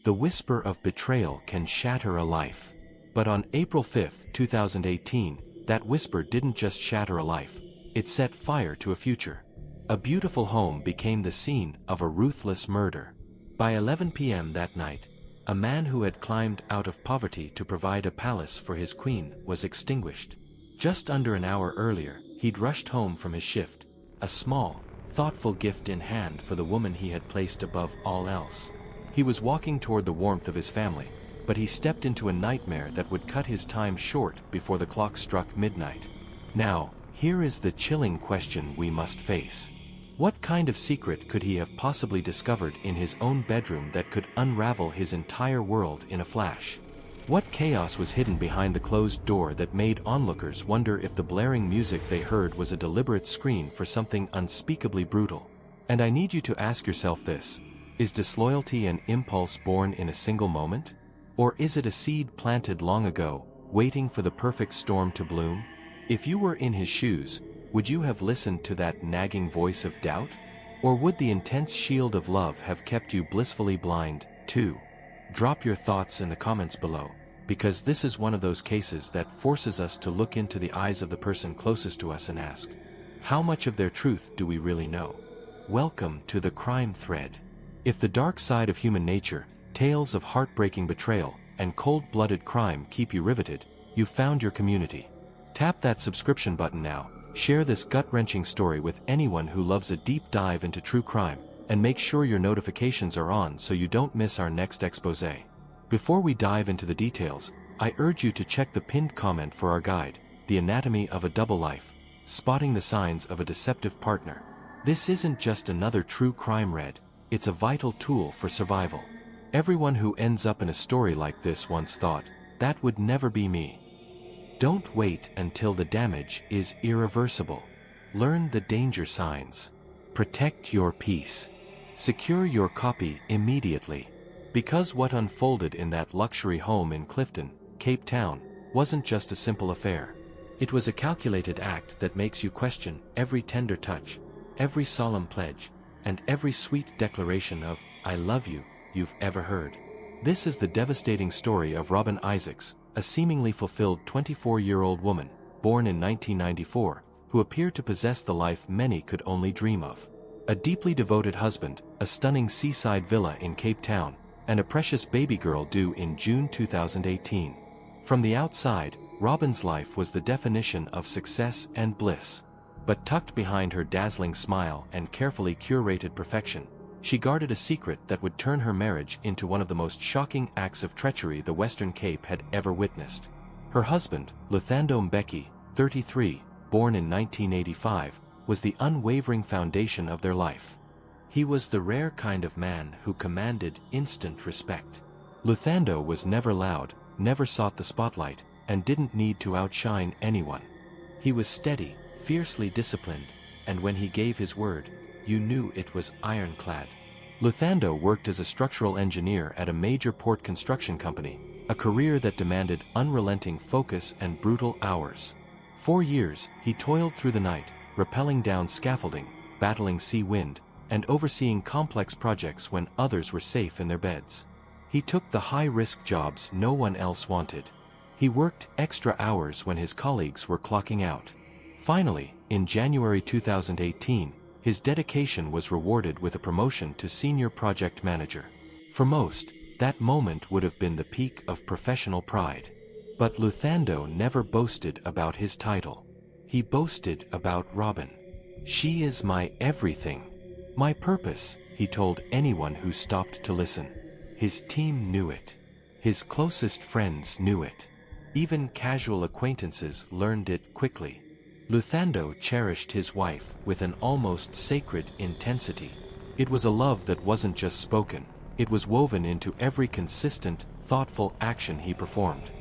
The whisper of betrayal can shatter a life. But on April 5, 2018, that whisper didn't just shatter a life, it set fire to a future. A beautiful home became the scene of a ruthless murder. By 11 p.m. that night, a man who had climbed out of poverty to provide a palace for his queen was extinguished. Just under an hour earlier, he'd rushed home from his shift, a small, thoughtful gift in hand for the woman he had placed above all else. He was walking toward the warmth of his family, but he stepped into a nightmare that would cut his time short before the clock struck midnight. Now, here is the chilling question we must face. What kind of secret could he have possibly discovered in his own bedroom that could unravel his entire world in a flash? What chaos was hidden behind the closed door that made onlookers wonder if the blaring music they heard was a deliberate screen for something unspeakably brutal? And I need you to ask yourself this: is disloyalty an impulse born in a single moment? Or is it a seed planted long ago, waiting for the perfect storm to bloom? If you were in his shoes, would you have listened to that nagging voice of doubt? Or would the intense shield of love have kept you blissfully blind, too? Drop your thoughts in the comments below, because this is one of those cases that forces us to look into the eyes of the person closest to us and ask, how much of their truth do we really know? Welcome to the Crime Thread. If the dark side of human nature, tales of heartbreaking betrayal, and cold-blooded crime keep you riveted, you've found your community. Tap that subscription button now, share this gut-wrenching story with anyone who loves a deep dive into true crime, and make sure your notifications are on so you don't miss our next exposé. Before we dive into the details, I urge you to check the pinned comment for our guide, The Anatomy of a Double Life, Spotting the Signs of a Deceptive Partner. This isn't just another true crime read, it's a vital tool for survival. Everyone who ends up in a story like this once thought, that would never be me. Don't wait until the damage is irreversible. Learn the danger signs. Protect your peace. Secure your copy immediately. Because what unfolded in that luxury home in Clifton, Cape Town, wasn't just a simple affair. It was a calculated act that makes you question every tender touch, every solemn pledge, and every sweet declaration of, I love you, you've ever heard. This is the devastating story of Robin Isaacs, a seemingly fulfilled 24-year-old woman, born in 1994, who appeared to possess the life many could only dream of. A deeply devoted husband, a stunning seaside villa in Cape Town, and a precious baby girl due in June 2018. From the outside, Robin's life was the definition of success and bliss. But tucked behind her dazzling smile and carefully curated perfection, she guarded a secret that would turn her marriage into one of the most shocking acts of treachery the Western Cape had ever witnessed. Her husband, Luthando Mbeki, 33, born in 1985, was the unwavering foundation of their life. He was the rare kind of man who commanded instant respect. Luthando was never loud, never sought the spotlight, and didn't need to outshine anyone. He was steady, fiercely disciplined, and when he gave his word, you knew it was ironclad. Luthando worked as a structural engineer at a major port construction company, a career that demanded unrelenting focus and brutal hours. For years, he toiled through the night, rappelling down scaffolding, battling sea wind, and overseeing complex projects when others were safe in their beds. He took the high-risk jobs no one else wanted. He worked extra hours when his colleagues were clocking out. Finally, in January 2018, his dedication was rewarded with a promotion to senior project manager. For most, that moment would have been the peak of professional pride. But Luthando never boasted about his title. He boasted about Robin. She is my everything. My purpose, he told anyone who stopped to listen. His team knew it. His closest friends knew it. Even casual acquaintances learned it quickly. Luthando cherished his wife with an almost sacred intensity. It was a love that wasn't just spoken, it was woven into every consistent, thoughtful action he performed.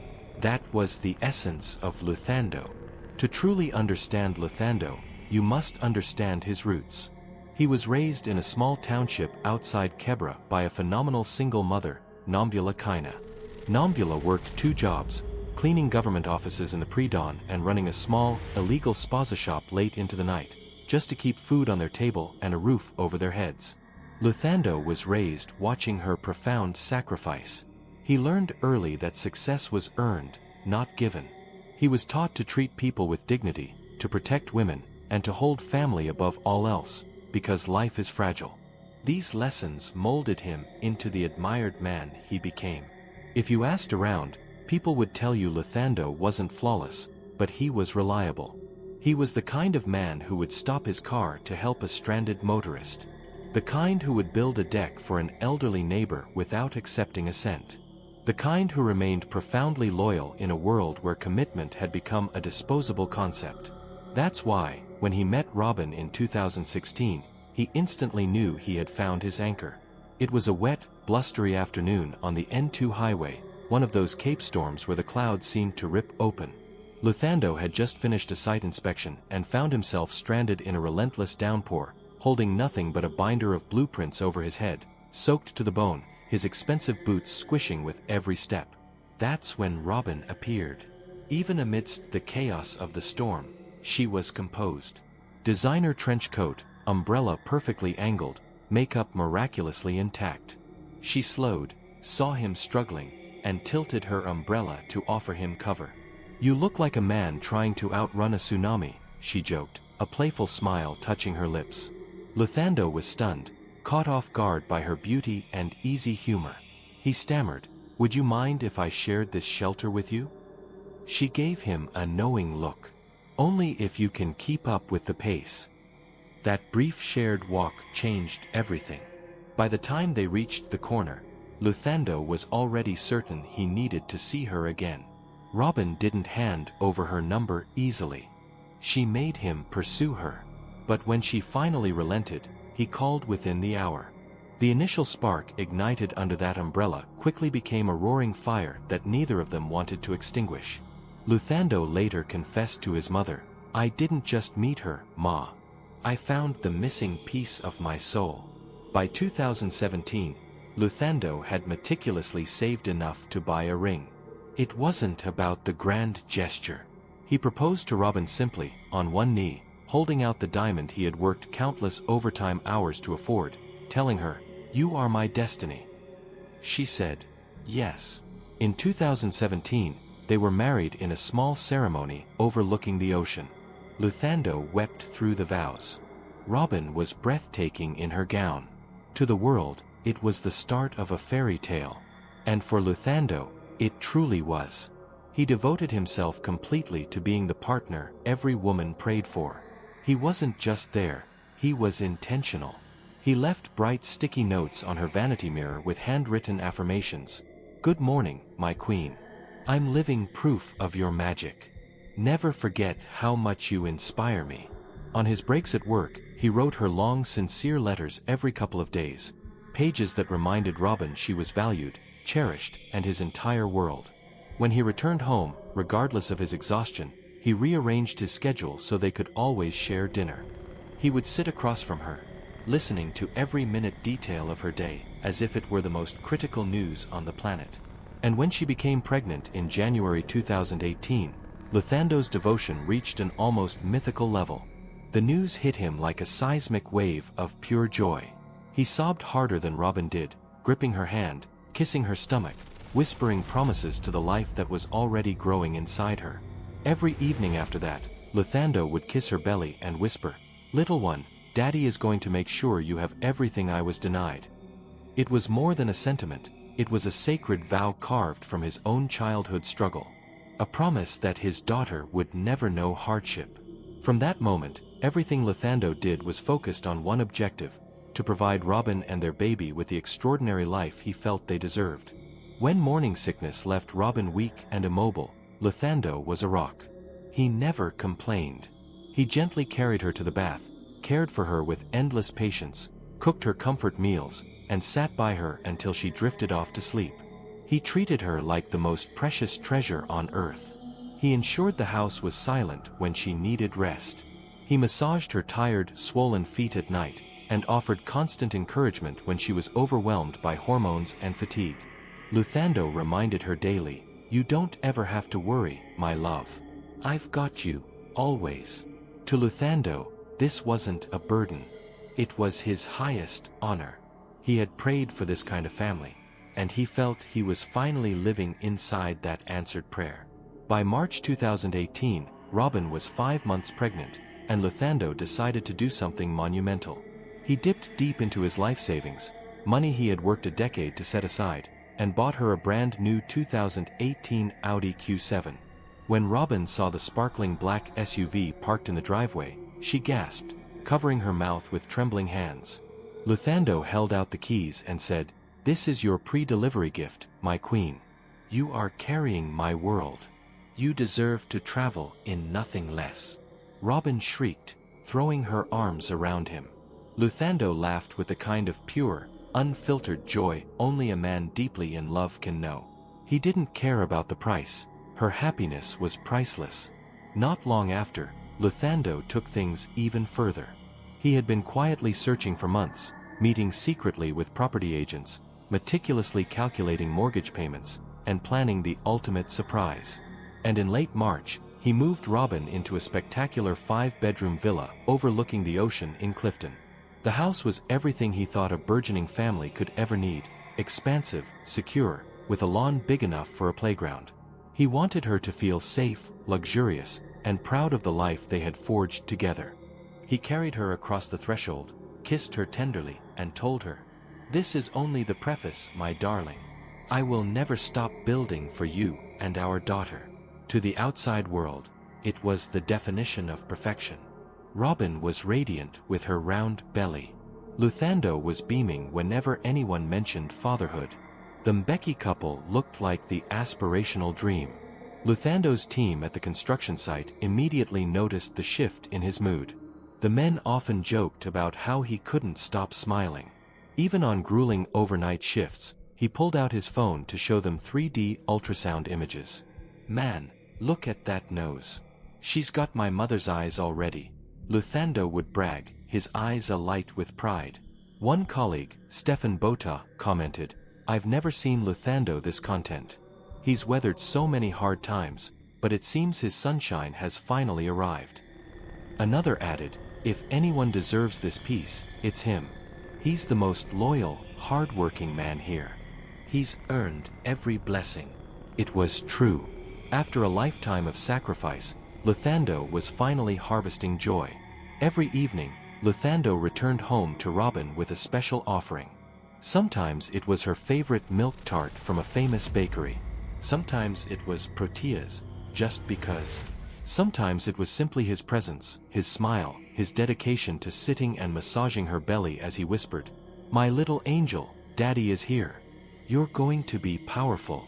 That was the essence of Luthando. To truly understand Luthando, you must understand his roots. He was raised in a small township outside Kebra by a phenomenal single mother, Nombula Kaina. Nombula worked 2 jobs, cleaning government offices in the pre-dawn and running a small, illegal spaza shop late into the night, just to keep food on their table and a roof over their heads. Luthando was raised watching her profound sacrifice. He learned early that success was earned, not given. He was taught to treat people with dignity, to protect women, and to hold family above all else, because life is fragile. These lessons molded him into the admired man he became. If you asked around, people would tell you Luthando wasn't flawless, but he was reliable. He was the kind of man who would stop his car to help a stranded motorist. The kind who would build a deck for an elderly neighbor without accepting a cent. The kind who remained profoundly loyal in a world where commitment had become a disposable concept. That's why, when he met Robin in 2016, he instantly knew he had found his anchor. It was a wet, blustery afternoon on the N2 highway, one of those Cape storms where the clouds seemed to rip open. Luthando had just finished a site inspection and found himself stranded in a relentless downpour, holding nothing but a binder of blueprints over his head, soaked to the bone, his expensive boots squishing with every step. That's when Robin appeared. Even amidst the chaos of the storm, she was composed. Designer trench coat, umbrella perfectly angled, makeup miraculously intact. She slowed, saw him struggling, and tilted her umbrella to offer him cover. "You look like a man trying to outrun a tsunami," she joked, a playful smile touching her lips. Luthando was stunned, caught off guard by her beauty and easy humor. He stammered, "Would you mind if I shared this shelter with you?" She gave him a knowing look. "Only if you can keep up with the pace." That brief shared walk changed everything. By the time they reached the corner, Luthando was already certain he needed to see her again. Robin didn't hand over her number easily. She made him pursue her. But when she finally relented, he called within the hour. The initial spark ignited under that umbrella quickly became a roaring fire that neither of them wanted to extinguish. Luthando later confessed to his mother, "I didn't just meet her, Ma. I found the missing piece of my soul." By 2017, Luthando had meticulously saved enough to buy a ring. It wasn't about the grand gesture. He proposed to Robin simply, on one knee, holding out the diamond he had worked countless overtime hours to afford, telling her, "You are my destiny." She said, "Yes." In 2017, they were married in a small ceremony overlooking the ocean. Luthando wept through the vows. Robin was breathtaking in her gown. To the world, it was the start of a fairy tale. And for Luthando, it truly was. He devoted himself completely to being the partner every woman prayed for. He wasn't just there, he was intentional. He left bright sticky notes on her vanity mirror with handwritten affirmations. "Good morning, my queen. I'm living proof of your magic. Never forget how much you inspire me." On his breaks at work, he wrote her long, sincere letters every couple of days, pages that reminded Robin she was valued, cherished, and his entire world. When he returned home, regardless of his exhaustion, he rearranged his schedule so they could always share dinner. He would sit across from her, listening to every minute detail of her day, as if it were the most critical news on the planet. And when she became pregnant in January 2018, Luthando's devotion reached an almost mythical level. The news hit him like a seismic wave of pure joy. He sobbed harder than Robin did, gripping her hand, kissing her stomach, whispering promises to the life that was already growing inside her. Every evening after that, Luthando would kiss her belly and whisper, "Little one, Daddy is going to make sure you have everything I was denied." It was more than a sentiment, it was a sacred vow carved from his own childhood struggle. A promise that his daughter would never know hardship. From that moment, everything Luthando did was focused on one objective: to provide Robin and their baby with the extraordinary life he felt they deserved. When morning sickness left Robin weak and immobile, Luthando was a rock. He never complained. He gently carried her to the bath, cared for her with endless patience, cooked her comfort meals, and sat by her until she drifted off to sleep. He treated her like the most precious treasure on earth. He ensured the house was silent when she needed rest. He massaged her tired, swollen feet at night, and offered constant encouragement when she was overwhelmed by hormones and fatigue. Luthando reminded her daily, "You don't ever have to worry, my love. I've got you, always." To Luthando, this wasn't a burden. It was his highest honor. He had prayed for this kind of family, and he felt he was finally living inside that answered prayer. By March 2018, Robin was 5 months pregnant, and Luthando decided to do something monumental. He dipped deep into his life savings, money he had worked a decade to set aside, and bought her a brand new 2018 Audi Q7. When Robin saw the sparkling black SUV parked in the driveway, she gasped, covering her mouth with trembling hands. Luthando held out the keys and said, "This is your pre-delivery gift, my queen. You are carrying my world. You deserve to travel in nothing less." Robin shrieked, throwing her arms around him. Luthando laughed with the kind of pure, unfiltered joy only a man deeply in love can know. He didn't care about the price. Her happiness was priceless. Not long after, Luthando took things even further. He had been quietly searching for months, meeting secretly with property agents, meticulously calculating mortgage payments, and planning the ultimate surprise. And in late March, he moved Robin into a spectacular 5-bedroom villa overlooking the ocean in Clifton. The house was everything he thought a burgeoning family could ever need: expansive, secure, with a lawn big enough for a playground. He wanted her to feel safe, luxurious, and proud of the life they had forged together. He carried her across the threshold, kissed her tenderly, and told her, "This is only the preface, my darling. I will never stop building for you and our daughter." To the outside world, it was the definition of perfection. Robin was radiant with her round belly. Luthando was beaming whenever anyone mentioned fatherhood. The Mbeki couple looked like the aspirational dream. Luthando's team at the construction site immediately noticed the shift in his mood. The men often joked about how he couldn't stop smiling. Even on grueling overnight shifts, he pulled out his phone to show them 3D ultrasound images. "Man, look at that nose. She's got my mother's eyes already," Luthando would brag, his eyes alight with pride. One colleague, Stefan Bota, commented, "I've never seen Luthando this content. He's weathered so many hard times, but it seems his sunshine has finally arrived." Another added, "If anyone deserves this peace, it's him. He's the most loyal, hard-working man here. He's earned every blessing." It was true. After a lifetime of sacrifice, Luthando was finally harvesting joy. Every evening, Luthando returned home to Robin with a special offering. Sometimes it was her favorite milk tart from a famous bakery. Sometimes it was proteas, just because. Sometimes it was simply his presence, his smile, his dedication to sitting and massaging her belly as he whispered, "My little angel, Daddy is here. You're going to be powerful.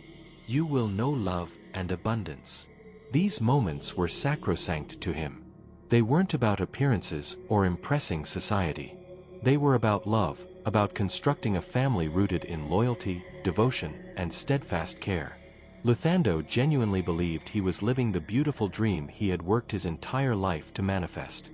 You will know love and abundance." These moments were sacrosanct to him. They weren't about appearances or impressing society. They were about love, about constructing a family rooted in loyalty, devotion, and steadfast care. Luthando genuinely believed he was living the beautiful dream he had worked his entire life to manifest.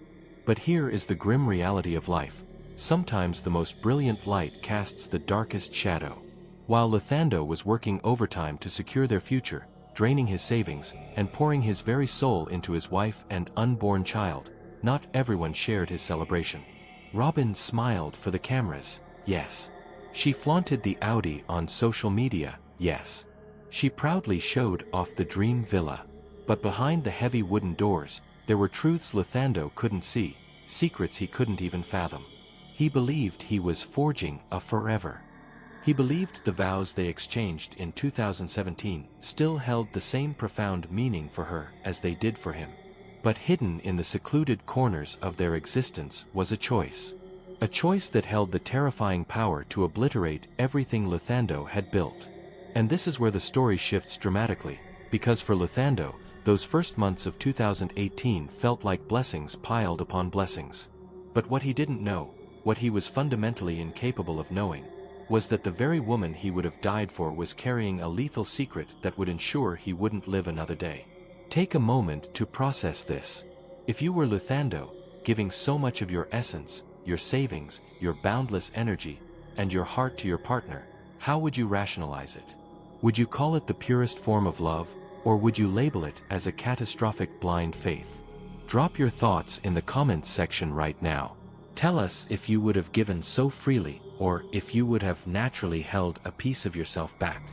But here is the grim reality of life. Sometimes the most brilliant light casts the darkest shadow. While Luthando was working overtime to secure their future, draining his savings, and pouring his very soul into his wife and unborn child, not everyone shared his celebration. Robin smiled for the cameras, yes. She flaunted the Audi on social media, yes. She proudly showed off the dream villa. But behind the heavy wooden doors, there were truths Luthando couldn't see, secrets he couldn't even fathom. He believed he was forging a forever. He believed the vows they exchanged in 2017 still held the same profound meaning for her as they did for him. But hidden in the secluded corners of their existence was a choice. A choice that held the terrifying power to obliterate everything Luthando had built. And this is where the story shifts dramatically, because for Luthando, those first months of 2018 felt like blessings piled upon blessings. But what he didn't know, what he was fundamentally incapable of knowing, was that the very woman he would have died for was carrying a lethal secret that would ensure he wouldn't live another day. Take a moment to process this. If you were Luthando, giving so much of your essence, your savings, your boundless energy, and your heart to your partner, how would you rationalize it? Would you call it the purest form of love, or would you label it as a catastrophic blind faith? Drop your thoughts in the comments section right now. Tell us if you would have given so freely, or if you would have naturally held a piece of yourself back.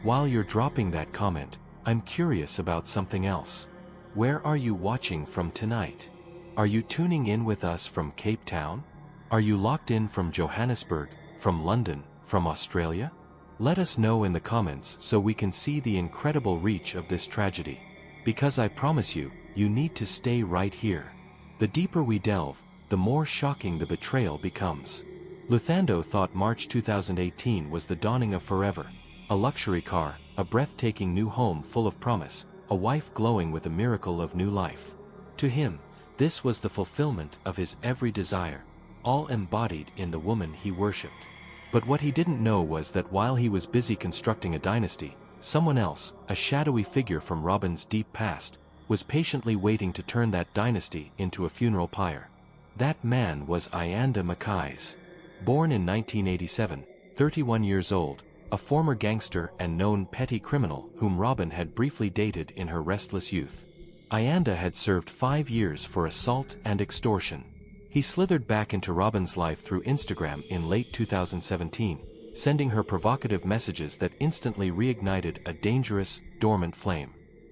While you're dropping that comment, I'm curious about something else. Where are you watching from tonight? Are you tuning in with us from Cape Town? Are you locked in from Johannesburg, from London, from Australia? Let us know in the comments so we can see the incredible reach of this tragedy. Because I promise you, you need to stay right here. The deeper we delve, the more shocking the betrayal becomes. Luthando thought March 2018 was the dawning of forever. A luxury car, a breathtaking new home full of promise, a wife glowing with a miracle of new life. To him, this was the fulfillment of his every desire, all embodied in the woman he worshipped. But what he didn't know was that while he was busy constructing a dynasty, someone else, a shadowy figure from Robin's deep past, was patiently waiting to turn that dynasty into a funeral pyre. That man was Ayanda Mackay's. Born in 1987, 31 years old, a former gangster and known petty criminal whom Robin had briefly dated in her restless youth. Ayanda had served 5 years for assault and extortion. He slithered back into Robin's life through Instagram in late 2017, sending her provocative messages that instantly reignited a dangerous, dormant flame.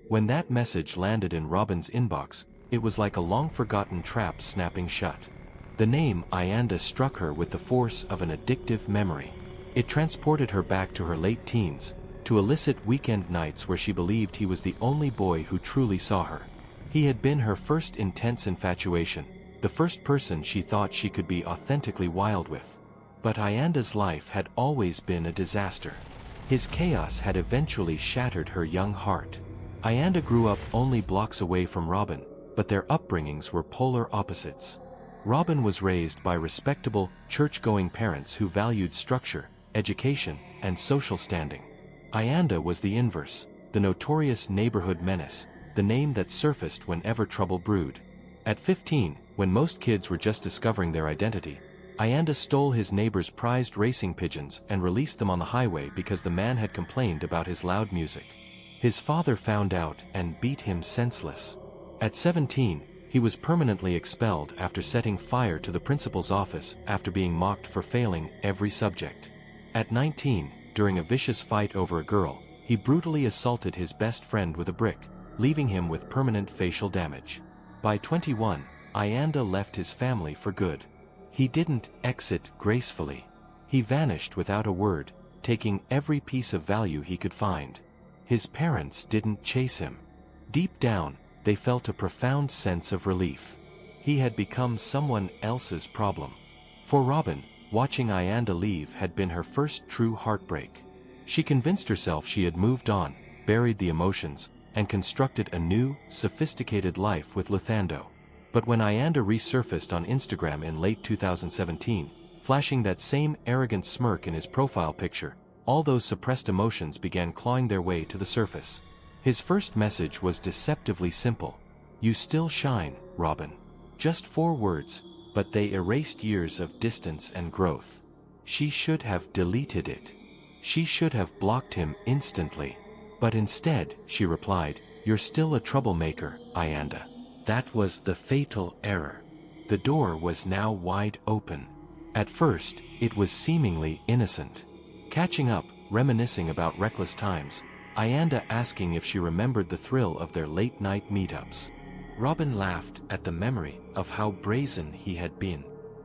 When that message landed in Robin's inbox, it was like a long-forgotten trap snapping shut. The name Ayanda struck her with the force of an addictive memory. It transported her back to her late teens, to illicit weekend nights where she believed he was the only boy who truly saw her. He had been her first intense infatuation, the first person she thought she could be authentically wild with. But Ayanda's life had always been a disaster. His chaos had eventually shattered her young heart. Ayanda grew up only blocks away from Robin, but their upbringings were polar opposites. Robin was raised by respectable, church-going parents who valued structure, education, and social standing. Ayanda was the inverse, the notorious neighborhood menace, the name that surfaced whenever trouble brewed. At 15, when most kids were just discovering their identity, Ayanda stole his neighbor's prized racing pigeons and released them on the highway because the man had complained about his loud music. His father found out and beat him senseless. At 17, he was permanently expelled after setting fire to the principal's office after being mocked for failing every subject. At 19, during a vicious fight over a girl, he brutally assaulted his best friend with a brick, leaving him with permanent facial damage. By 21, Ayanda left his family for good. He didn't exit gracefully. He vanished without a word, taking every piece of value he could find. His parents didn't chase him. Deep down, they felt a profound sense of relief. He had become someone else's problem. For Robin, watching Ayanda leave had been her first true heartbreak. She convinced herself she had moved on, buried the emotions, and constructed a new, sophisticated life with Luthando. But when Ayanda resurfaced on Instagram in late 2017, flashing that same arrogant smirk in his profile picture, all those suppressed emotions began clawing their way to the surface. His first message was deceptively simple. "You still shine, Robin." Just 4 words, but they erased years of distance and growth. She should have deleted it. She should have blocked him instantly. But instead, she replied, "You're still a troublemaker, Ayanda." That was the fatal error. The door was now wide open. At first, it was seemingly innocent. Catching up, reminiscing about reckless times, Ayanda asking if she remembered the thrill of their late-night meetups. Robin laughed at the memory of how brazen he had been.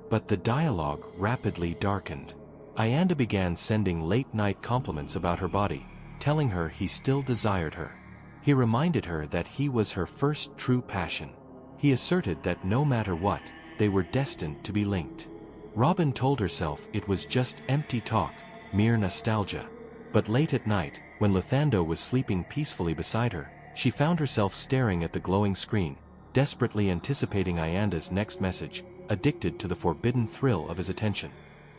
But the dialogue rapidly darkened. Ayanda began sending late-night compliments about her body, telling her he still desired her. He reminded her that he was her first true passion. He asserted that no matter what, they were destined to be linked. Robin told herself it was just empty talk, mere nostalgia. But late at night, when Luthando was sleeping peacefully beside her, she found herself staring at the glowing screen, desperately anticipating Ayanda's next message, addicted to the forbidden thrill of his attention.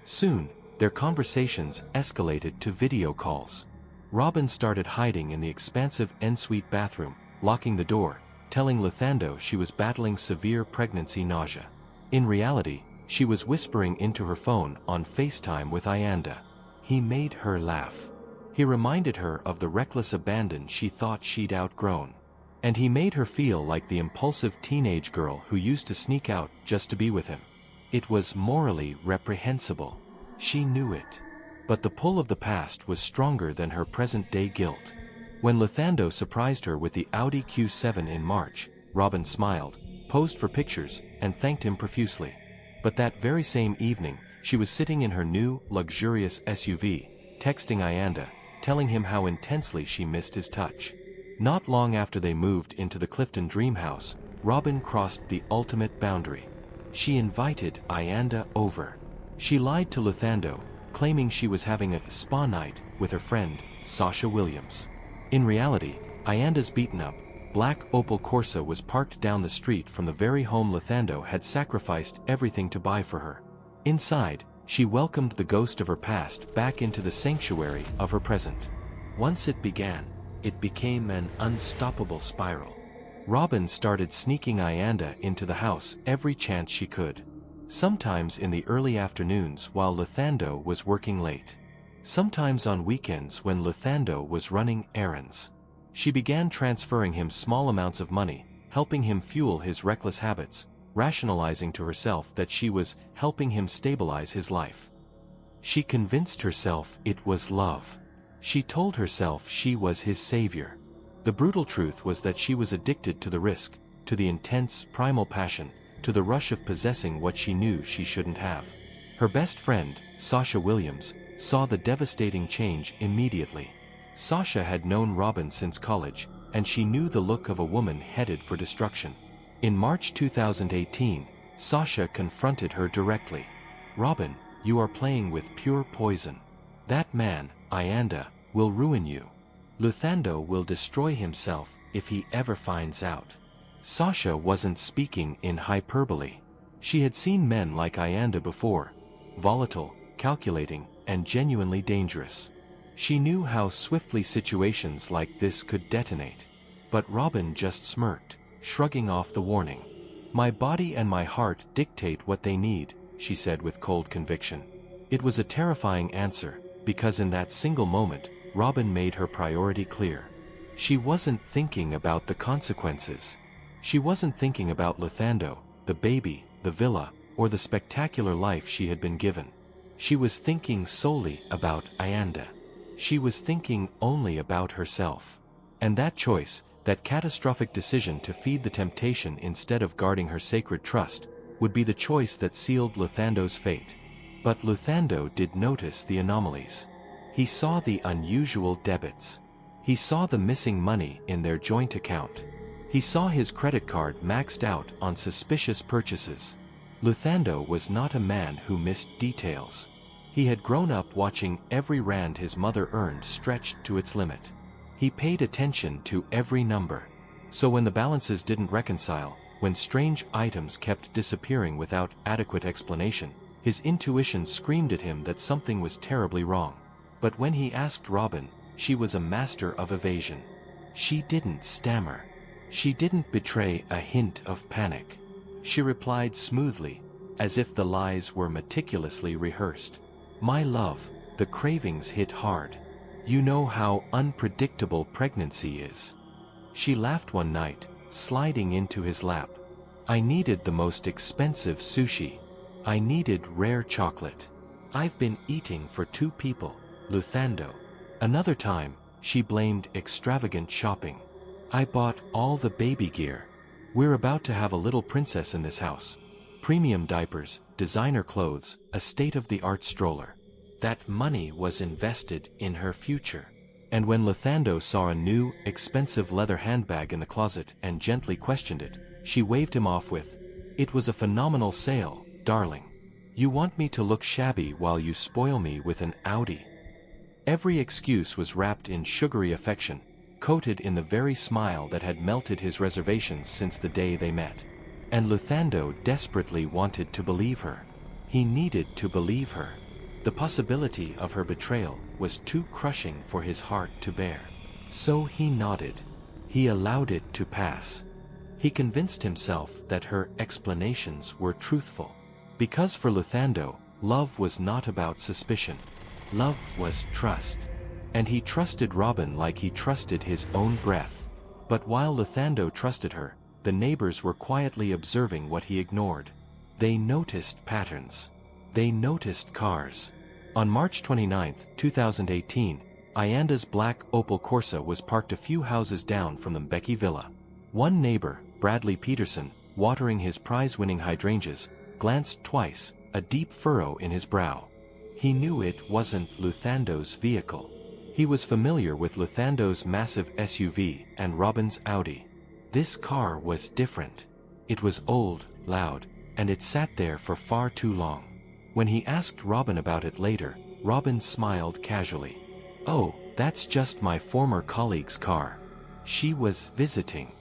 Soon, their conversations escalated to video calls. Robin started hiding in the expansive ensuite bathroom, locking the door, telling Luthando she was battling severe pregnancy nausea. In reality, she was whispering into her phone on FaceTime with Ayanda. He made her laugh. He reminded her of the reckless abandon she thought she'd outgrown. And he made her feel like the impulsive teenage girl who used to sneak out just to be with him. It was morally reprehensible. She knew it. But the pull of the past was stronger than her present-day guilt. When Lithando surprised her with the Audi Q7 in March, Robin smiled, posed for pictures, and thanked him profusely. But that very same evening, she was sitting in her new, luxurious SUV, texting Ayanda, telling him how intensely she missed his touch. Not long after they moved into the Clifton dream house, Robin crossed the ultimate boundary. She invited Ayanda over. She lied to Lithando, claiming she was having a spa night with her friend, Sasha Williams. In reality, Ayanda's beaten-up, black Opel Corsa was parked down the street from the very home Lithando had sacrificed everything to buy for her. Inside, she welcomed the ghost of her past back into the sanctuary of her present. Once it began, it became an unstoppable spiral. Robin started sneaking Ayanda into the house every chance she could. Sometimes in the early afternoons while Lithando was working late. Sometimes on weekends when Lithando was running errands. She began transferring him small amounts of money, helping him fuel his reckless habits, rationalizing to herself that she was helping him stabilize his life. She convinced herself it was love. She told herself she was his savior. The brutal truth was that she was addicted to the risk, to the intense, primal passion, to the rush of possessing what she knew she shouldn't have. Her best friend, Sasha Williams, saw the devastating change immediately. Sasha had known Robin since college, and she knew the look of a woman headed for destruction. In March 2018, Sasha confronted her directly. "Robin, you are playing with pure poison. That man, Ayanda, will ruin you. Lithando will destroy himself if he ever finds out." Sasha wasn't speaking in hyperbole. She had seen men like Ayanda before, volatile, calculating, and genuinely dangerous. She knew how swiftly situations like this could detonate. But Robin just smirked, shrugging off the warning. "My body and my heart dictate what they need," she said with cold conviction. It was a terrifying answer, because in that single moment, Robin made her priority clear. She wasn't thinking about the consequences. She wasn't thinking about Lithando, the baby, the villa, or the spectacular life she had been given. She was thinking solely about Ayanda. She was thinking only about herself. And that choice, that catastrophic decision to feed the temptation instead of guarding her sacred trust, would be the choice that sealed Lithando's fate. But Lithando did notice the anomalies. He saw the unusual debits. He saw the missing money in their joint account. He saw his credit card maxed out on suspicious purchases. Lithando was not a man who missed details. He had grown up watching every rand his mother earned stretched to its limit. He paid attention to every number. So when the balances didn't reconcile, when strange items kept disappearing without adequate explanation, his intuition screamed at him that something was terribly wrong. But when he asked Robin, she was a master of evasion. She didn't stammer. She didn't betray a hint of panic. She replied smoothly, as if the lies were meticulously rehearsed. "My love, the cravings hit hard. You know how unpredictable pregnancy is." She laughed one night, sliding into his lap. "I needed the most expensive sushi. I needed rare chocolate. I've been eating for 2 people, Lithando." Another time, she blamed extravagant shopping. "I bought all the baby gear. We're about to have a little princess in this house. Premium diapers, designer clothes, a state-of-the-art stroller." That money was invested in her future. And when Lithando saw a new, expensive leather handbag in the closet and gently questioned it, she waved him off with, "It was a phenomenal sale, darling. You want me to look shabby while you spoil me with an Audi." Every excuse was wrapped in sugary affection, coated in the very smile that had melted his reservations since the day they met. And Lithando desperately wanted to believe her. He needed to believe her. The possibility of her betrayal was too crushing for his heart to bear. So he nodded. He allowed it to pass. He convinced himself that her explanations were truthful. Because for Lithando, love was not about suspicion. Love was trust. And he trusted Robin like he trusted his own breath. But while Lithando trusted her, the neighbors were quietly observing what he ignored. They noticed patterns. They noticed cars. On March 29, 2018, Ayanda's black Opel Corsa was parked a few houses down from the Mbeki villa. One neighbor, Bradley Peterson, watering his prize-winning hydrangeas, glanced twice, a deep furrow in his brow. He knew it wasn't Luthando's vehicle. He was familiar with Luthando's massive SUV and Robin's Audi. This car was different. It was old, loud, and it sat there for far too long. When he asked Robin about it later, Robin smiled casually. "Oh, that's just my former colleague's car. She was visiting.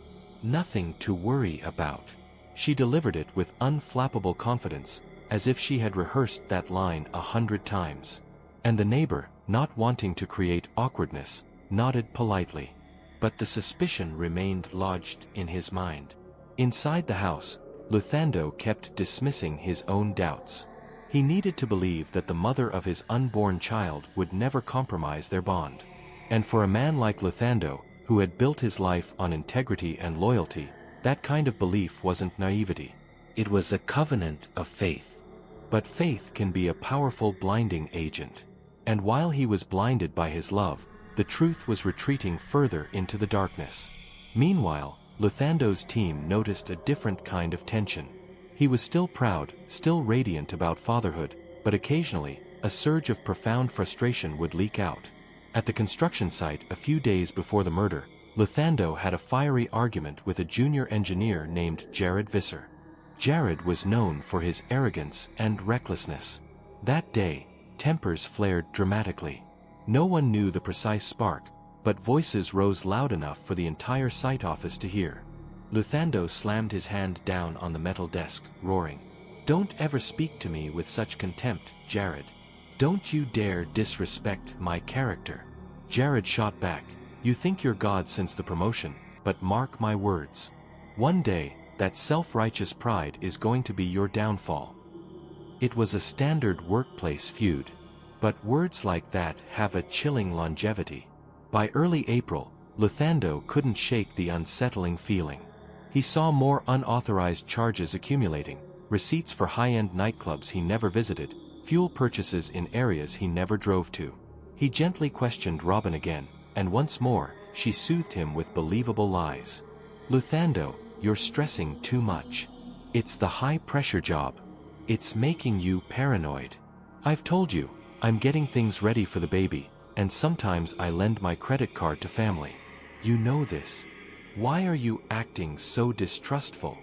Nothing to worry about." She delivered it with unflappable confidence, as if she had rehearsed that line 100 times. And the neighbor, not wanting to create awkwardness, nodded politely. But the suspicion remained lodged in his mind. Inside the house, Luthando kept dismissing his own doubts. He needed to believe that the mother of his unborn child would never compromise their bond. And for a man like Luthando, who had built his life on integrity and loyalty, that kind of belief wasn't naivety. It was a covenant of faith. But faith can be a powerful blinding agent. And while he was blinded by his love, the truth was retreating further into the darkness. Meanwhile, Luthando's team noticed a different kind of tension. He was still proud, still radiant about fatherhood, but occasionally, a surge of profound frustration would leak out. At the construction site a few days before the murder, Luthando had a fiery argument with a junior engineer named Jared Visser. Jared was known for his arrogance and recklessness. That day, tempers flared dramatically. No one knew the precise spark, but voices rose loud enough for the entire site office to hear. Luthando slammed his hand down on the metal desk, roaring, "Don't ever speak to me with such contempt, Jared. Don't you dare disrespect my character." Jared shot back, "You think you're God since the promotion, but mark my words. One day, that self-righteous pride is going to be your downfall." It was a standard workplace feud. But words like that have a chilling longevity. By early April, Luthando couldn't shake the unsettling feeling. He saw more unauthorized charges accumulating, receipts for high-end nightclubs he never visited, fuel purchases in areas he never drove to. He gently questioned Robin again, and once more, she soothed him with believable lies. "Luthando, you're stressing too much. It's the high-pressure job. It's making you paranoid. I've told you, I'm getting things ready for the baby, and sometimes I lend my credit card to family. You know this. Why are you acting so distrustful?"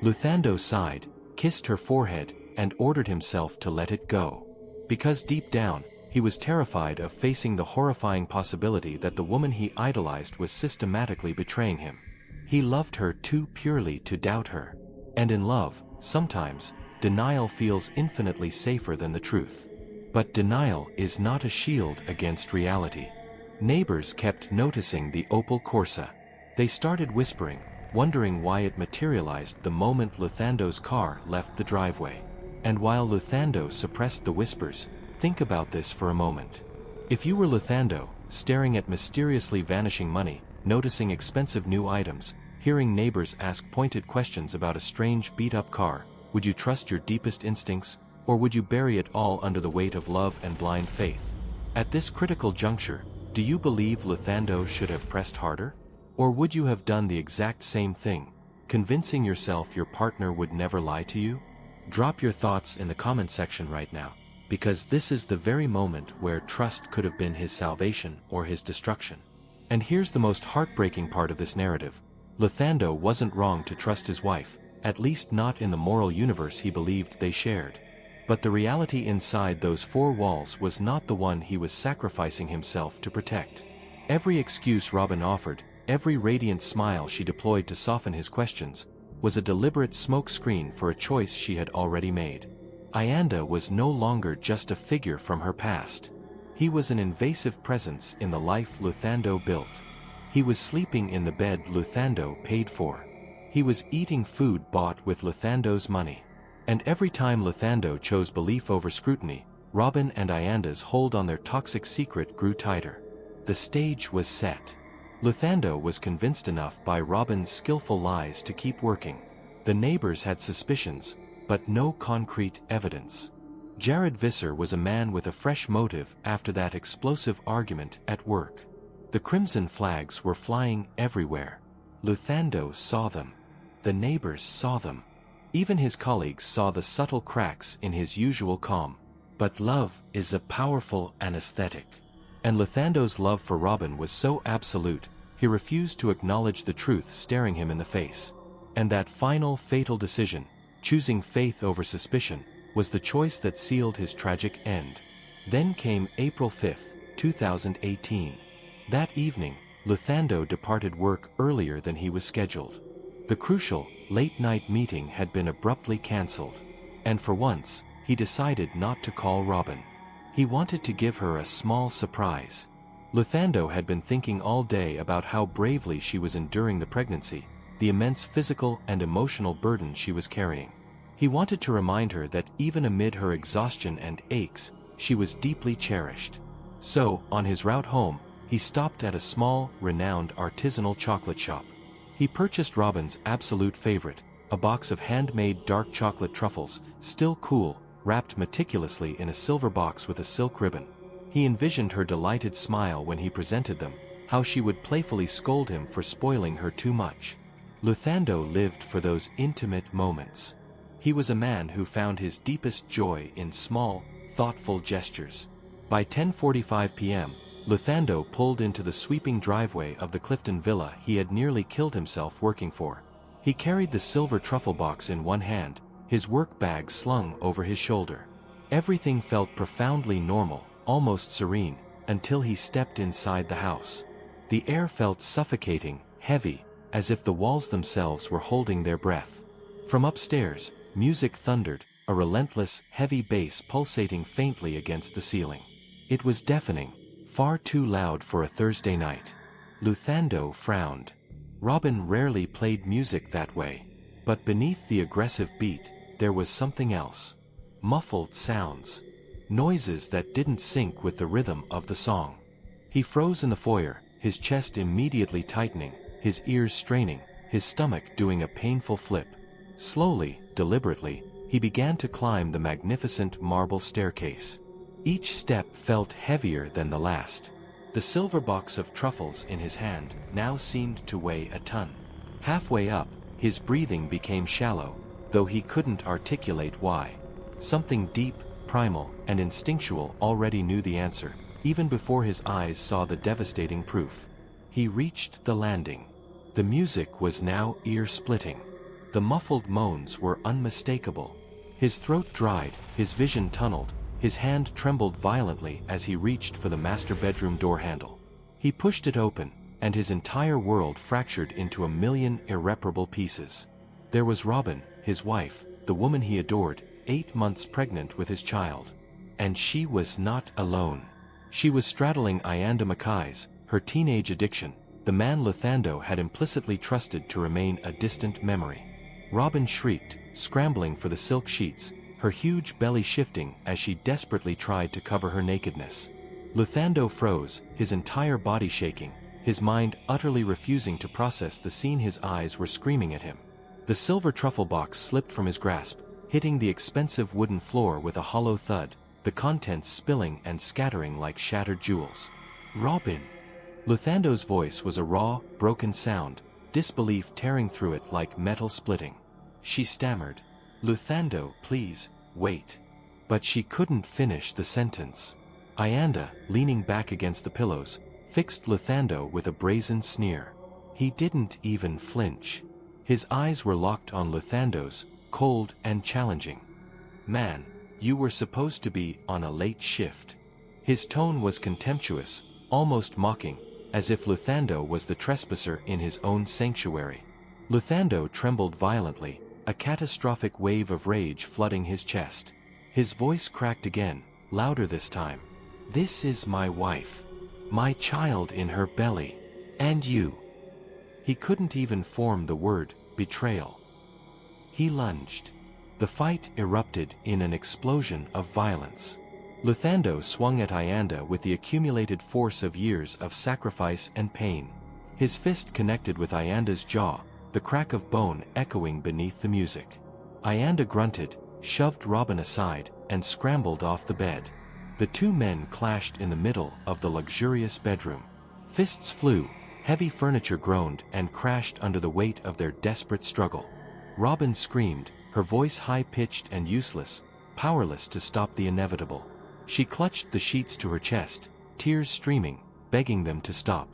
Luthando sighed, kissed her forehead, and ordered himself to let it go. Because deep down, he was terrified of facing the horrifying possibility that the woman he idolized was systematically betraying him. He loved her too purely to doubt her. And in love, sometimes, denial feels infinitely safer than the truth. But denial is not a shield against reality. Neighbors kept noticing the Opel Corsa. They started whispering, wondering why it materialized the moment Luthando's car left the driveway. And while Luthando suppressed the whispers, think about this for a moment. If you were Luthando, staring at mysteriously vanishing money, noticing expensive new items, hearing neighbors ask pointed questions about a strange beat-up car, would you trust your deepest instincts, or would you bury it all under the weight of love and blind faith? At this critical juncture, do you believe Luthando should have pressed harder? Or would you have done the exact same thing, convincing yourself your partner would never lie to you? Drop your thoughts in the comment section right now, because this is the very moment where trust could have been his salvation or his destruction. And here's the most heartbreaking part of this narrative. Luthando wasn't wrong to trust his wife, at least not in the moral universe he believed they shared. But the reality inside those four walls was not the one he was sacrificing himself to protect. Every excuse Robin offered, every radiant smile she deployed to soften his questions, was a deliberate smokescreen for a choice she had already made. Ayanda was no longer just a figure from her past. He was an invasive presence in the life Luthando built. He was sleeping in the bed Luthando paid for. He was eating food bought with Luthando's money. And every time Luthando chose belief over scrutiny, Robin and Ayanda's hold on their toxic secret grew tighter. The stage was set. Luthando was convinced enough by Robin's skillful lies to keep working. The neighbors had suspicions, but no concrete evidence. Jared Visser was a man with a fresh motive after that explosive argument at work. The crimson flags were flying everywhere. Luthando saw them. The neighbors saw them. Even his colleagues saw the subtle cracks in his usual calm. But love is a powerful anesthetic. And Luthando's love for Robin was so absolute, he refused to acknowledge the truth staring him in the face. And that final fatal decision, choosing faith over suspicion, was the choice that sealed his tragic end. Then came April 5, 2018. That evening, Luthando departed work earlier than he was scheduled. The crucial, late-night meeting had been abruptly cancelled. And for once, he decided not to call Robin. He wanted to give her a small surprise. Luthando had been thinking all day about how bravely she was enduring the pregnancy, the immense physical and emotional burden she was carrying. He wanted to remind her that even amid her exhaustion and aches, she was deeply cherished. So, on his route home, he stopped at a small, renowned artisanal chocolate shop. He purchased Robin's absolute favorite, a box of handmade dark chocolate truffles, still cool, wrapped meticulously in a silver box with a silk ribbon. He envisioned her delighted smile when he presented them, how she would playfully scold him for spoiling her too much. Luthando lived for those intimate moments. He was a man who found his deepest joy in small, thoughtful gestures. By 10:45 p.m., Luthando pulled into the sweeping driveway of the Clifton villa he had nearly killed himself working for. He carried the silver truffle box in one hand, his work bag slung over his shoulder. Everything felt profoundly normal, almost serene, until he stepped inside the house. The air felt suffocating, heavy, as if the walls themselves were holding their breath. From upstairs, music thundered, a relentless, heavy bass pulsating faintly against the ceiling. It was deafening, far too loud for a Thursday night. Luthando frowned. Robin rarely played music that way. But beneath the aggressive beat, there was something else. Muffled sounds. Noises that didn't sync with the rhythm of the song. He froze in the foyer, his chest immediately tightening, his ears straining, his stomach doing a painful flip. Slowly, deliberately, he began to climb the magnificent marble staircase. Each step felt heavier than the last. The silver box of truffles in his hand now seemed to weigh a ton. Halfway up, his breathing became shallow, though he couldn't articulate why. Something deep, primal, and instinctual already knew the answer, even before his eyes saw the devastating proof. He reached the landing. The music was now ear-splitting. The muffled moans were unmistakable. His throat dried, his vision tunneled, his hand trembled violently as he reached for the master bedroom door handle. He pushed it open, and his entire world fractured into a million irreparable pieces. There was Robin, his wife, the woman he adored, 8 months pregnant with his child. And she was not alone. She was straddling Ayanda Mackay's, her teenage addiction, the man Luthando had implicitly trusted to remain a distant memory. Robin shrieked, scrambling for the silk sheets, her huge belly shifting as she desperately tried to cover her nakedness. Luthando froze, his entire body shaking, his mind utterly refusing to process the scene his eyes were screaming at him. The silver truffle box slipped from his grasp, hitting the expensive wooden floor with a hollow thud, the contents spilling and scattering like shattered jewels. Robin! Luthando's voice was a raw, broken sound, disbelief tearing through it like metal splitting. She stammered, "Luthando, please, wait." But she couldn't finish the sentence. Ayanda, leaning back against the pillows, fixed Luthando with a brazen sneer. He didn't even flinch. His eyes were locked on Luthando's, cold and challenging. "Man, you were supposed to be on a late shift." His tone was contemptuous, almost mocking, as if Luthando was the trespasser in his own sanctuary. Luthando trembled violently, a catastrophic wave of rage flooding his chest. His voice cracked again, louder this time. "This is my wife. My child in her belly. And you." He couldn't even form the word, betrayal. He lunged. The fight erupted in an explosion of violence. Luthando swung at Ayanda with the accumulated force of years of sacrifice and pain. His fist connected with Ayanda's jaw, the crack of bone echoing beneath the music. Ayanda grunted, shoved Robin aside, and scrambled off the bed. The two men clashed in the middle of the luxurious bedroom. Fists flew, heavy furniture groaned and crashed under the weight of their desperate struggle. Robin screamed, her voice high-pitched and useless, powerless to stop the inevitable. She clutched the sheets to her chest, tears streaming, begging them to stop.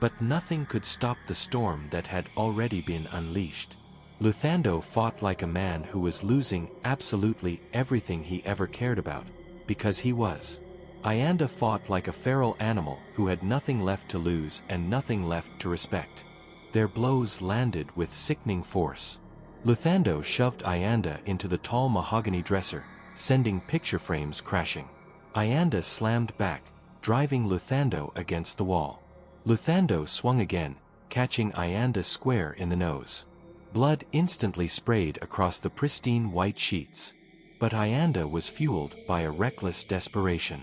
But nothing could stop the storm that had already been unleashed. Luthando fought like a man who was losing absolutely everything he ever cared about, because he was. Ayanda fought like a feral animal who had nothing left to lose and nothing left to respect. Their blows landed with sickening force. Luthando shoved Ayanda into the tall mahogany dresser, sending picture frames crashing. Ayanda slammed back, driving Luthando against the wall. Luthando swung again, catching Ayanda square in the nose. Blood instantly sprayed across the pristine white sheets. But Ayanda was fueled by a reckless desperation.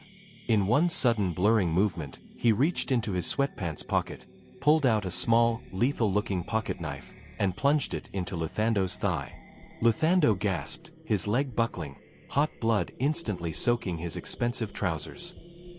In one sudden blurring movement, he reached into his sweatpants pocket, pulled out a small, lethal-looking pocket knife, and plunged it into Luthando's thigh. Luthando gasped, his leg buckling, hot blood instantly soaking his expensive trousers.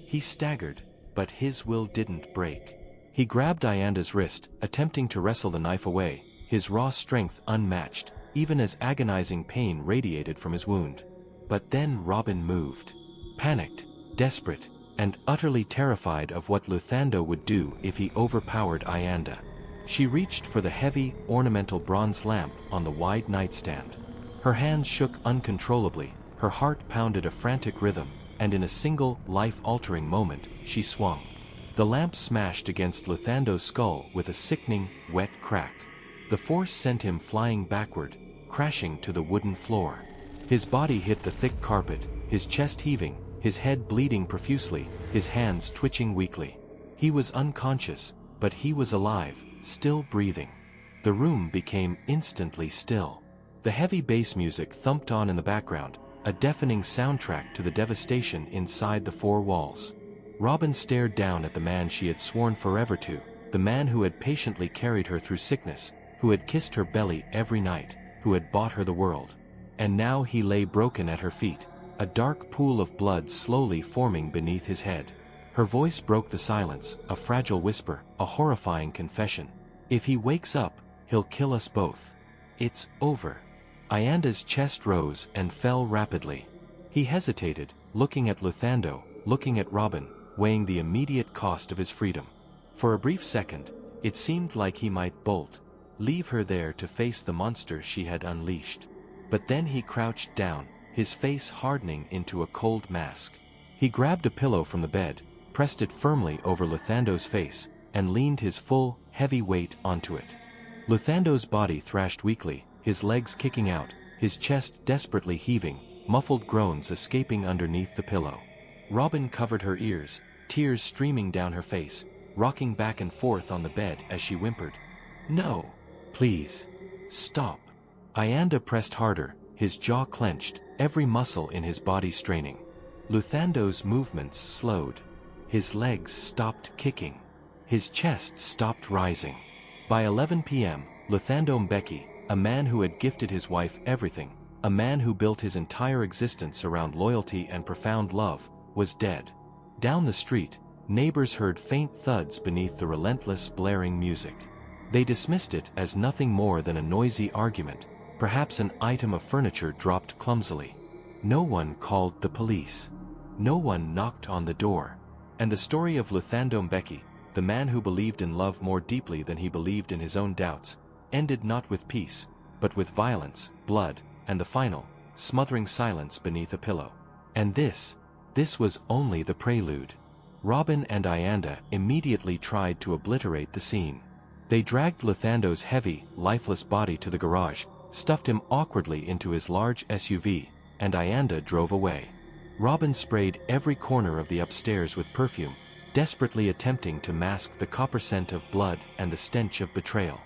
He staggered, but his will didn't break. He grabbed Ayanda's wrist, attempting to wrestle the knife away, his raw strength unmatched, even as agonizing pain radiated from his wound. But then Robin moved. Panicked, desperate, and utterly terrified of what Luthando would do if he overpowered Ayanda. She reached for the heavy, ornamental bronze lamp on the wide nightstand. Her hands shook uncontrollably, her heart pounded a frantic rhythm, and in a single, life-altering moment, she swung. The lamp smashed against Luthando's skull with a sickening, wet crack. The force sent him flying backward, crashing to the wooden floor. His body hit the thick carpet, his chest heaving, his head bleeding profusely, his hands twitching weakly. He was unconscious, but he was alive, still breathing. The room became instantly still. The heavy bass music thumped on in the background, a deafening soundtrack to the devastation inside the four walls. Robin stared down at the man she had sworn forever to, the man who had patiently carried her through sickness, who had kissed her belly every night, who had bought her the world. And now he lay broken at her feet, a dark pool of blood slowly forming beneath his head. Her voice broke the silence, a fragile whisper, a horrifying confession. If he wakes up, he'll kill us both. It's over. Ayanda's chest rose and fell rapidly. He hesitated, looking at Luthando, looking at Robin, weighing the immediate cost of his freedom. For a brief second, it seemed like he might bolt, leave her there to face the monster she had unleashed. But then he crouched down, his face hardening into a cold mask. He grabbed a pillow from the bed, pressed it firmly over Luthando's face, and leaned his full, heavy weight onto it. Luthando's body thrashed weakly, his legs kicking out, his chest desperately heaving, muffled groans escaping underneath the pillow. Robin covered her ears, tears streaming down her face, rocking back and forth on the bed as she whimpered, "No, please, stop." Ayanda pressed harder, his jaw clenched, every muscle in his body straining. Luthando's movements slowed. His legs stopped kicking. His chest stopped rising. By 11 p.m., Luthando Mbeki, a man who had gifted his wife everything, a man who built his entire existence around loyalty and profound love, was dead. Down the street, neighbors heard faint thuds beneath the relentless blaring music. They dismissed it as nothing more than a noisy argument, perhaps an item of furniture dropped clumsily. No one called the police. No one knocked on the door. And the story of Luthando Mbeki, the man who believed in love more deeply than he believed in his own doubts, ended not with peace, but with violence, blood, and the final, smothering silence beneath a pillow. And this was only the prelude. Robin and Ayanda immediately tried to obliterate the scene. They dragged Luthando's heavy, lifeless body to the garage, stuffed him awkwardly into his large SUV, and Ayanda drove away. Robin sprayed every corner of the upstairs with perfume, desperately attempting to mask the copper scent of blood and the stench of betrayal.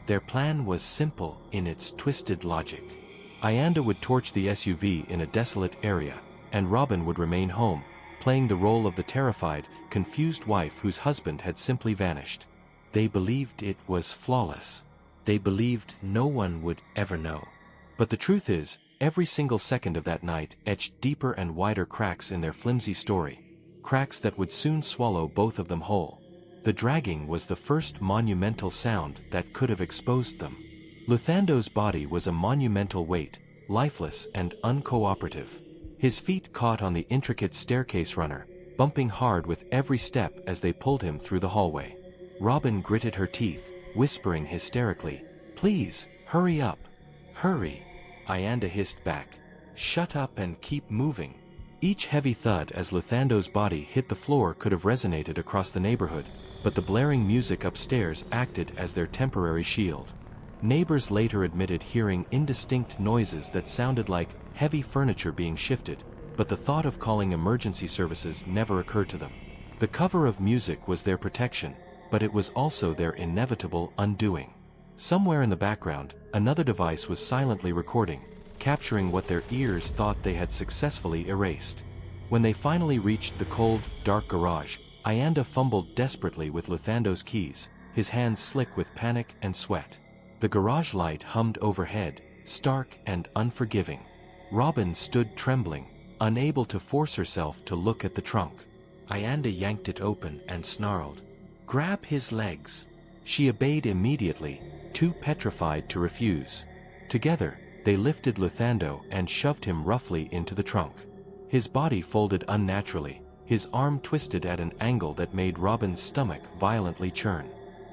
Their plan was simple in its twisted logic. Ayanda would torch the SUV in a desolate area, and Robin would remain home, playing the role of the terrified, confused wife whose husband had simply vanished. They believed it was flawless. They believed no one would ever know. But the truth is, every single second of that night etched deeper and wider cracks in their flimsy story, cracks that would soon swallow both of them whole. The dragging was the first monumental sound that could have exposed them. Luthando's body was a monumental weight, lifeless and uncooperative. His feet caught on the intricate staircase runner, bumping hard with every step as they pulled him through the hallway. Robin gritted her teeth, whispering hysterically, "Please, hurry up. Hurry." Ayanda hissed back, "Shut up and keep moving." Each heavy thud as Luthando's body hit the floor could have resonated across the neighborhood, but the blaring music upstairs acted as their temporary shield. Neighbors later admitted hearing indistinct noises that sounded like heavy furniture being shifted, but the thought of calling emergency services never occurred to them. The cover of music was their protection, but it was also their inevitable undoing. Somewhere in the background, another device was silently recording, capturing what their ears thought they had successfully erased. When they finally reached the cold, dark garage, Ayanda fumbled desperately with Luthando's keys, his hands slick with panic and sweat. The garage light hummed overhead, stark and unforgiving. Robin stood trembling, unable to force herself to look at the trunk. Ayanda yanked it open and snarled, "Grab his legs." She obeyed immediately, too petrified to refuse. Together, they lifted Luthando and shoved him roughly into the trunk. His body folded unnaturally, his arm twisted at an angle that made Robin's stomach violently churn.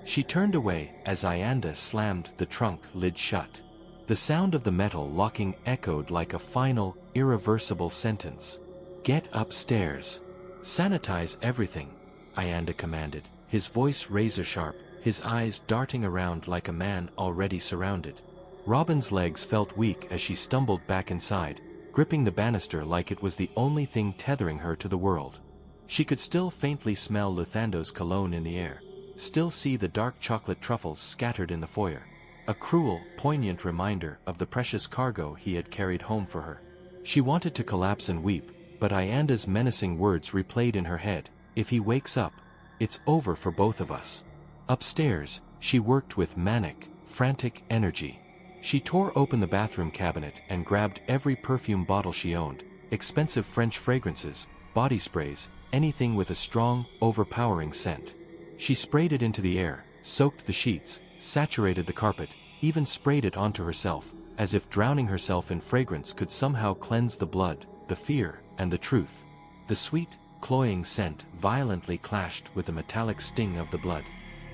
She turned away as Ayanda slammed the trunk lid shut. The sound of the metal locking echoed like a final, irreversible sentence. "Get upstairs. Sanitize everything," Ayanda commanded, his voice razor-sharp, his eyes darting around like a man already surrounded. Robin's legs felt weak as she stumbled back inside, gripping the banister like it was the only thing tethering her to the world. She could still faintly smell Luthando's cologne in the air, still see the dark chocolate truffles scattered in the foyer. A cruel, poignant reminder of the precious cargo he had carried home for her. She wanted to collapse and weep, but Ayanda's menacing words replayed in her head, "If he wakes up, it's over for both of us." Upstairs, she worked with manic, frantic energy. She tore open the bathroom cabinet and grabbed every perfume bottle she owned, expensive French fragrances, body sprays, anything with a strong, overpowering scent. She sprayed it into the air, soaked the sheets, saturated the carpet, even sprayed it onto herself, as if drowning herself in fragrance could somehow cleanse the blood, the fear, and the truth. The sweet, cloying scent violently clashed with the metallic sting of the blood,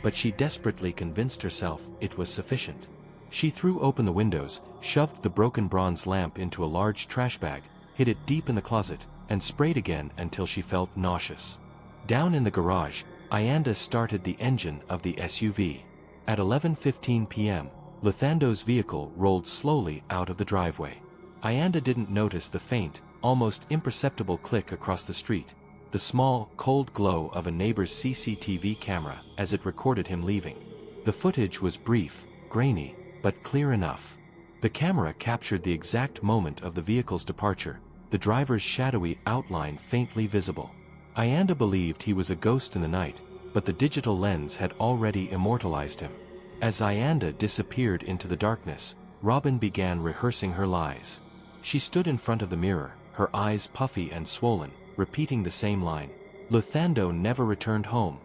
but she desperately convinced herself it was sufficient. She threw open the windows, shoved the broken bronze lamp into a large trash bag, hid it deep in the closet, and sprayed again until she felt nauseous. Down in the garage, Ayanda started the engine of the SUV. At 11:15 p.m., Luthando's vehicle rolled slowly out of the driveway. Ayanda didn't notice the faint, almost imperceptible click across the street, the small, cold glow of a neighbor's CCTV camera as it recorded him leaving. The footage was brief, grainy, but clear enough. The camera captured the exact moment of the vehicle's departure, the driver's shadowy outline faintly visible. Ayanda believed he was a ghost in the night, but the digital lens had already immortalized him. As Ayanda disappeared into the darkness, Robin began rehearsing her lies. She stood in front of the mirror, her eyes puffy and swollen, repeating the same line. "Luthando never returned home.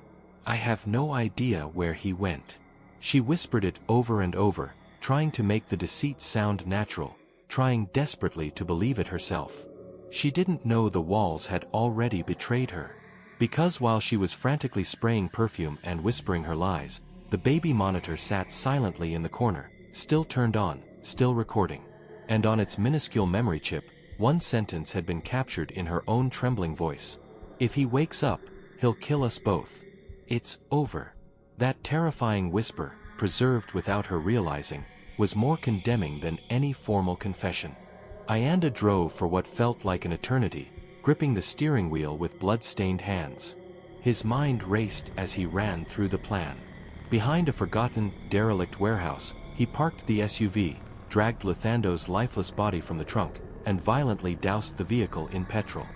I have no idea where he went." She whispered it over and over, trying to make the deceit sound natural, trying desperately to believe it herself. She didn't know the walls had already betrayed her. Because while she was frantically spraying perfume and whispering her lies, the baby monitor sat silently in the corner, still turned on, still recording. And on its minuscule memory chip, one sentence had been captured in her own trembling voice. "If he wakes up, he'll kill us both. It's over." That terrifying whisper, preserved without her realizing, was more condemning than any formal confession. Ayanda drove for what felt like an eternity, gripping the steering wheel with blood-stained hands. His mind raced as he ran through the plan. Behind a forgotten, derelict warehouse, he parked the SUV, dragged Luthando's lifeless body from the trunk, and violently doused the vehicle in petrol.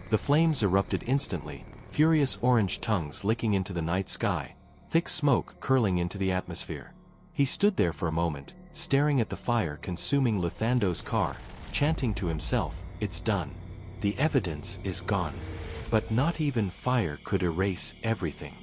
The flames erupted instantly, furious orange tongues licking into the night sky, thick smoke curling into the atmosphere. He stood there for a moment, staring at the fire consuming Luthando's car, chanting to himself, "It's done. The evidence is gone." But not even fire could erase everything.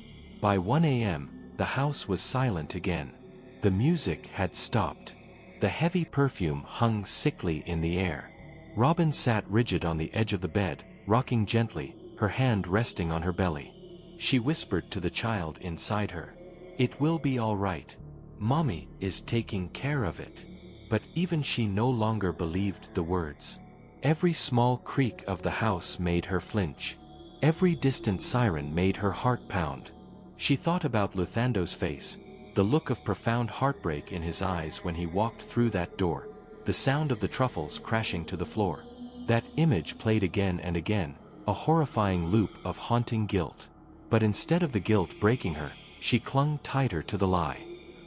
By 1 a.m., the house was silent again. The music had stopped. The heavy perfume hung sickly in the air. Robin sat rigid on the edge of the bed, rocking gently, her hand resting on her belly. She whispered to the child inside her, "It will be all right. Mommy is taking care of it." But even she no longer believed the words. Every small creak of the house made her flinch. Every distant siren made her heart pound. She thought about Luthando's face, the look of profound heartbreak in his eyes when he walked through that door, the sound of the truffles crashing to the floor. That image played again and again, a horrifying loop of haunting guilt. But instead of the guilt breaking her, she clung tighter to the lie.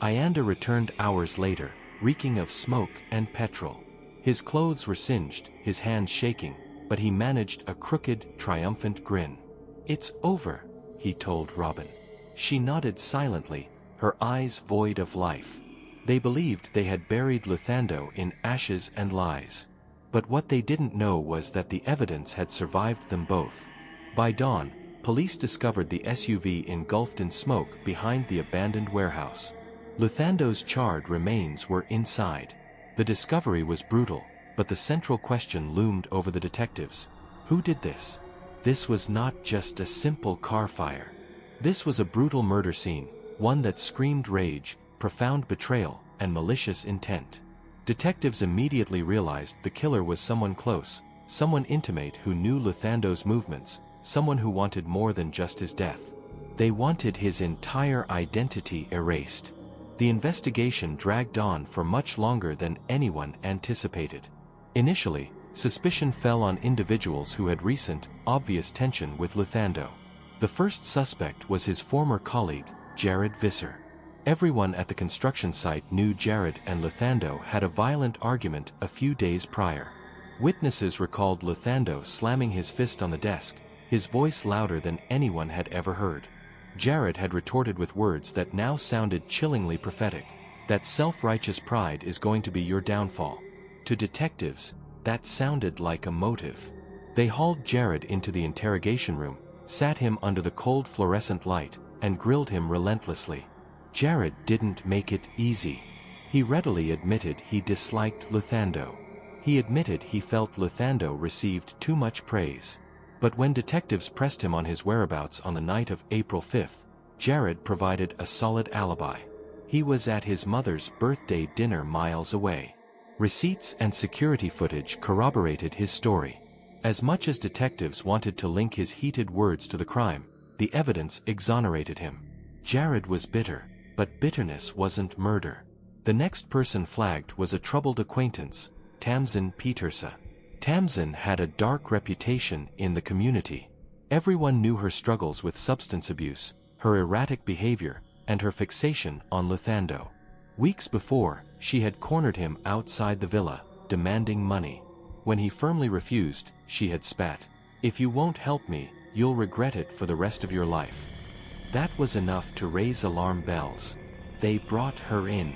Ayanda returned hours later, reeking of smoke and petrol. His clothes were singed, his hands shaking, but he managed a crooked, triumphant grin. "It's over," he told Robin. She nodded silently, her eyes void of life. They believed they had buried Luthando in ashes and lies. But what they didn't know was that the evidence had survived them both. By dawn, police discovered the SUV engulfed in smoke behind the abandoned warehouse. Luthando's charred remains were inside. The discovery was brutal, but the central question loomed over the detectives. Who did this? This was not just a simple car fire. This was a brutal murder scene, one that screamed rage, profound betrayal, and malicious intent. Detectives immediately realized the killer was someone close, someone intimate who knew Luthando's movements, someone who wanted more than just his death. They wanted his entire identity erased. The investigation dragged on for much longer than anyone anticipated. Initially, suspicion fell on individuals who had recent, obvious tension with Luthando. The first suspect was his former colleague, Jared Visser. Everyone at the construction site knew Jared and Luthando had a violent argument a few days prior. Witnesses recalled Luthando slamming his fist on the desk, his voice louder than anyone had ever heard. Jared had retorted with words that now sounded chillingly prophetic. "That self-righteous pride is going to be your downfall." To detectives, that sounded like a motive. They hauled Jared into the interrogation room, sat him under the cold fluorescent light, and grilled him relentlessly. Jared didn't make it easy. He readily admitted he disliked Luthando. He admitted he felt Luthando received too much praise. But when detectives pressed him on his whereabouts on the night of April 5th, Jared provided a solid alibi. He was at his mother's birthday dinner miles away. Receipts and security footage corroborated his story. As much as detectives wanted to link his heated words to the crime, the evidence exonerated him. Jared was bitter, but bitterness wasn't murder. The next person flagged was a troubled acquaintance, Tamsin Petersa. Tamsin had a dark reputation in the community. Everyone knew her struggles with substance abuse, her erratic behavior, and her fixation on Luthando. Weeks before, she had cornered him outside the villa, demanding money. When he firmly refused, she had spat, "If you won't help me, you'll regret it for the rest of your life." That was enough to raise alarm bells. They brought her in.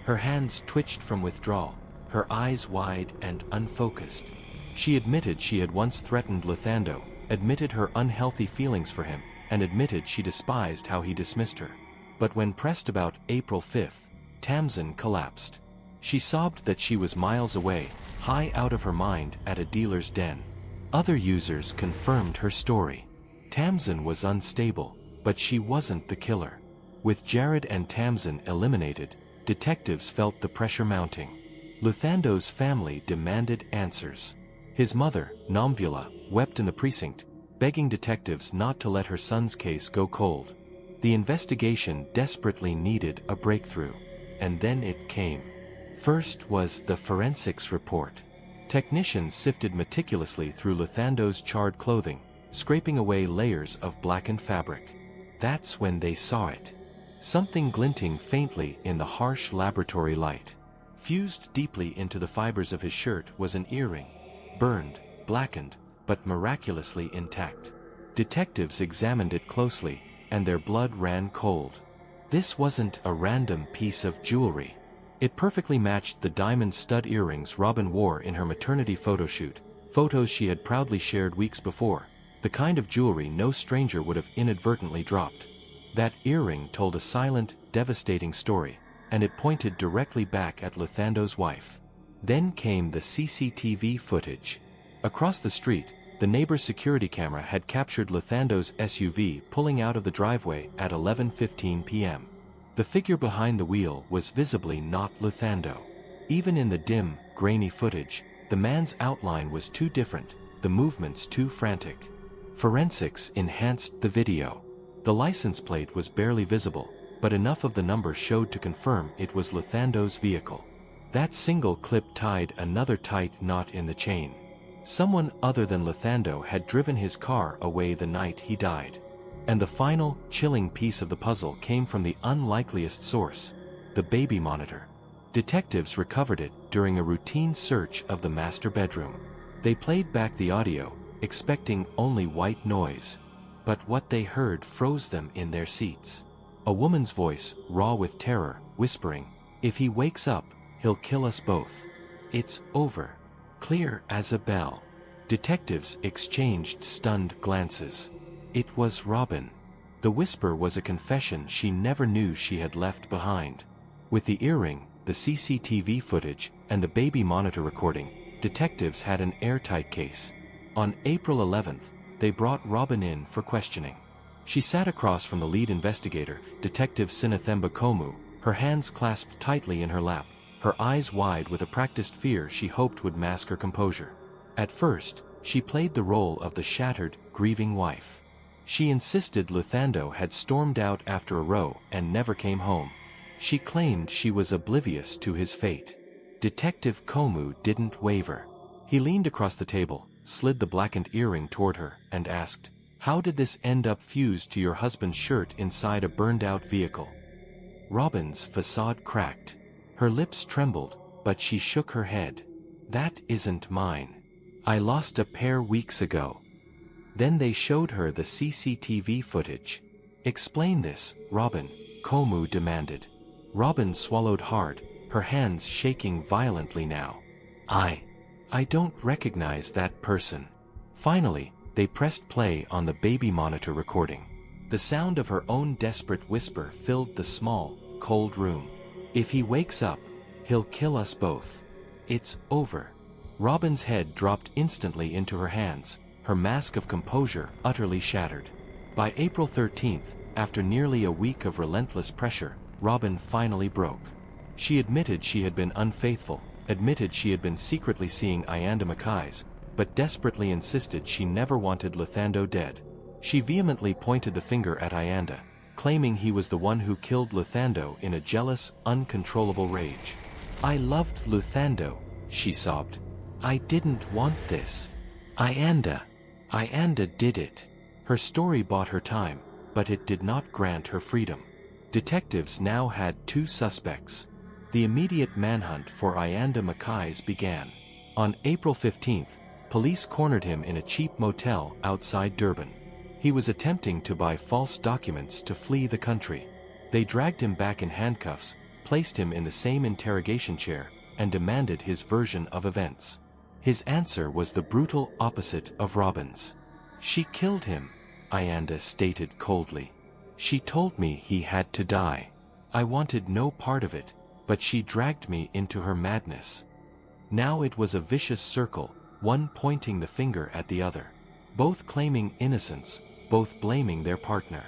Her hands twitched from withdrawal, her eyes wide and unfocused. She admitted she had once threatened Luthando, admitted her unhealthy feelings for him, and admitted she despised how he dismissed her. But when pressed about April 5th, Tamsin collapsed. She sobbed that she was miles away, high out of her mind at a dealer's den. Other users confirmed her story. Tamsin was unstable, but she wasn't the killer. With Jared and Tamsin eliminated, detectives felt the pressure mounting. Luthando's family demanded answers. His mother, Nomvula, wept in the precinct, begging detectives not to let her son's case go cold. The investigation desperately needed a breakthrough. And then it came. First was the forensics report. Technicians sifted meticulously through Luthando's charred clothing, scraping away layers of blackened fabric. That's when they saw it. Something glinting faintly in the harsh laboratory light. Fused deeply into the fibers of his shirt was an earring. Burned, blackened, but miraculously intact. Detectives examined it closely, and their blood ran cold. This wasn't a random piece of jewelry. It perfectly matched the diamond stud earrings Robin wore in her maternity photo shoot, photos she had proudly shared weeks before, the kind of jewelry no stranger would have inadvertently dropped. That earring told a silent, devastating story, and it pointed directly back at Lathando's wife. Then came the CCTV footage. Across the street, the neighbor's security camera had captured Lathando's SUV pulling out of the driveway at 11:15 p.m. The figure behind the wheel was visibly not Lathando. Even in the dim, grainy footage, the man's outline was too different, the movements too frantic. Forensics enhanced the video. The license plate was barely visible, but enough of the number showed to confirm it was Lathando's vehicle. That single clip tied another tight knot in the chain. Someone other than Lathando had driven his car away the night he died. And the final, chilling piece of the puzzle came from the unlikeliest source, the baby monitor. Detectives recovered it during a routine search of the master bedroom. They played back the audio, expecting only white noise. But what they heard froze them in their seats. A woman's voice, raw with terror, whispering, "If he wakes up, he'll kill us both. It's over." Clear as a bell. Detectives exchanged stunned glances. It was Robin. The whisper was a confession she never knew she had left behind. With the earring, the CCTV footage, and the baby monitor recording, detectives had an airtight case. On April 11th, they brought Robin in for questioning. She sat across from the lead investigator, Detective Sinathemba Komu, her hands clasped tightly in her lap, her eyes wide with a practiced fear she hoped would mask her composure. At first, she played the role of the shattered, grieving wife. She insisted Lathando had stormed out after a row and never came home. She claimed she was oblivious to his fate. Detective Komu didn't waver. He leaned across the table, slid the blackened earring toward her, and asked, "How did this end up fused to your husband's shirt inside a burned-out vehicle?" Robin's facade cracked. Her lips trembled, but she shook her head. "That isn't mine. I lost a pair weeks ago." Then they showed her the CCTV footage. "Explain this, Robin," Komu demanded. Robin swallowed hard, her hands shaking violently now. I don't recognize that person." Finally, they pressed play on the baby monitor recording. The sound of her own desperate whisper filled the small, cold room. "If he wakes up, he'll kill us both. It's over." Robin's head dropped instantly into her hands, her mask of composure utterly shattered. By April 13th, after nearly a week of relentless pressure, Robin finally broke. She admitted she had been unfaithful, admitted she had been secretly seeing Ayanda Mackay's, but desperately insisted she never wanted Lathando dead. She vehemently pointed the finger at Ayanda, claiming he was the one who killed Lathando in a jealous, uncontrollable rage. "I loved Lathando," she sobbed. "I didn't want this. Ayanda did it." Her story bought her time, but it did not grant her freedom. Detectives now had two suspects. The immediate manhunt for Ayanda Mackay's began. On April 15th, police cornered him in a cheap motel outside Durban. He was attempting to buy false documents to flee the country. They dragged him back in handcuffs, placed him in the same interrogation chair, and demanded his version of events. His answer was the brutal opposite of Robin's. "She killed him," Ayanda stated coldly. "She told me he had to die. I wanted no part of it, but she dragged me into her madness." Now it was a vicious circle, one pointing the finger at the other. Both claiming innocence, both blaming their partner.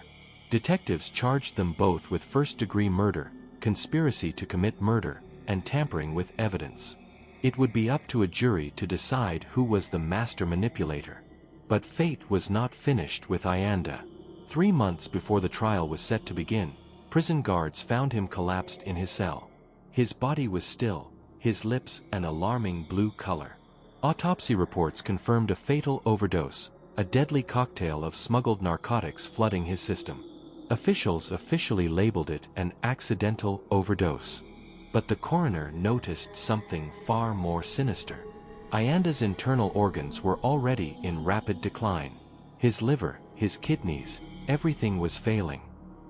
Detectives charged them both with first-degree murder, conspiracy to commit murder, and tampering with evidence. It would be up to a jury to decide who was the master manipulator. But fate was not finished with Ayanda. 3 months before the trial was set to begin, prison guards found him collapsed in his cell. His body was still, his lips an alarming blue color. Autopsy reports confirmed a fatal overdose, a deadly cocktail of smuggled narcotics flooding his system. Officials officially labeled it an accidental overdose. But the coroner noticed something far more sinister. Ayanda's internal organs were already in rapid decline. His liver, his kidneys, everything was failing.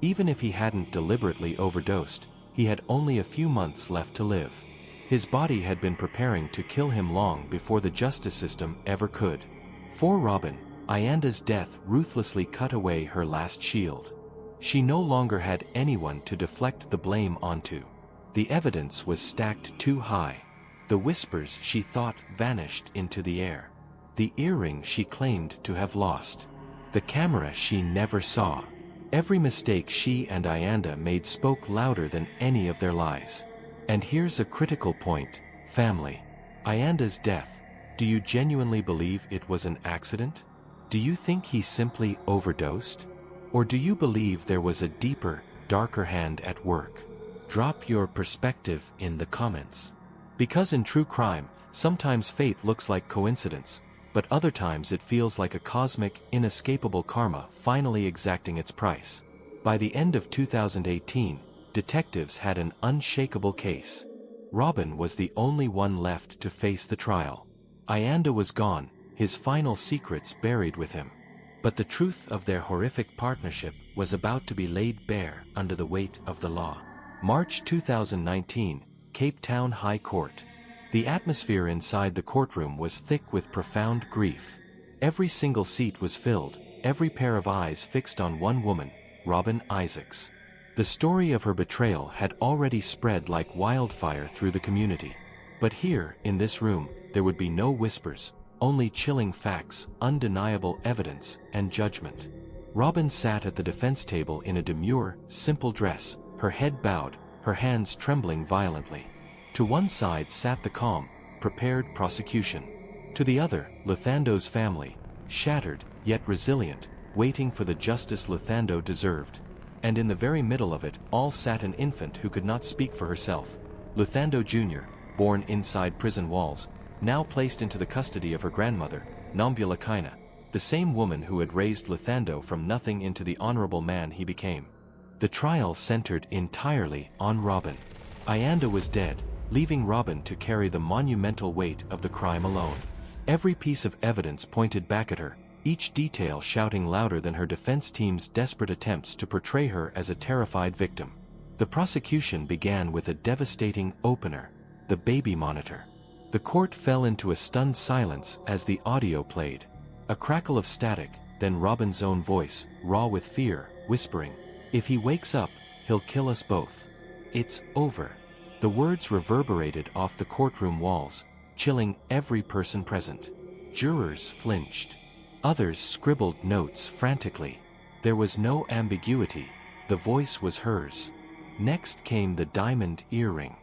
Even if he hadn't deliberately overdosed, he had only a few months left to live. His body had been preparing to kill him long before the justice system ever could. For Robin, Ayanda's death ruthlessly cut away her last shield. She no longer had anyone to deflect the blame onto. The evidence was stacked too high. The whispers she thought vanished into the air. The earring she claimed to have lost. The camera she never saw. Every mistake she and Ayanda made spoke louder than any of their lies. And here's a critical point, family. Ayanda's death, do you genuinely believe it was an accident? Do you think he simply overdosed? Or do you believe there was a deeper, darker hand at work? Drop your perspective in the comments. Because in true crime, sometimes fate looks like coincidence, but other times it feels like a cosmic, inescapable karma finally exacting its price. By the end of 2018, detectives had an unshakable case. Robin was the only one left to face the trial. Ayanda was gone, his final secrets buried with him. But the truth of their horrific partnership was about to be laid bare under the weight of the law. March 2019, Cape Town High Court. The atmosphere inside the courtroom was thick with profound grief. Every single seat was filled, every pair of eyes fixed on one woman, Robin Isaacs. The story of her betrayal had already spread like wildfire through the community. But here, in this room, there would be no whispers, only chilling facts, undeniable evidence, and judgment. Robin sat at the defense table in a demure, simple dress, her head bowed, her hands trembling violently. To one side sat the calm, prepared prosecution. To the other, Lathando's family, shattered, yet resilient, waiting for the justice Lathando deserved. And in the very middle of it all sat an infant who could not speak for herself. Lathando Jr., born inside prison walls, now placed into the custody of her grandmother, Nombula Kaina, the same woman who had raised Lathando from nothing into the honorable man he became. The trial centered entirely on Robin. Ayanda was dead, leaving Robin to carry the monumental weight of the crime alone. Every piece of evidence pointed back at her, each detail shouting louder than her defense team's desperate attempts to portray her as a terrified victim. The prosecution began with a devastating opener, the baby monitor. The court fell into a stunned silence as the audio played. A crackle of static, then Robin's own voice, raw with fear, whispering, "If he wakes up, he'll kill us both. It's over." The words reverberated off the courtroom walls, chilling every person present. Jurors flinched. Others scribbled notes frantically. There was no ambiguity, the voice was hers. Next came the diamond earring.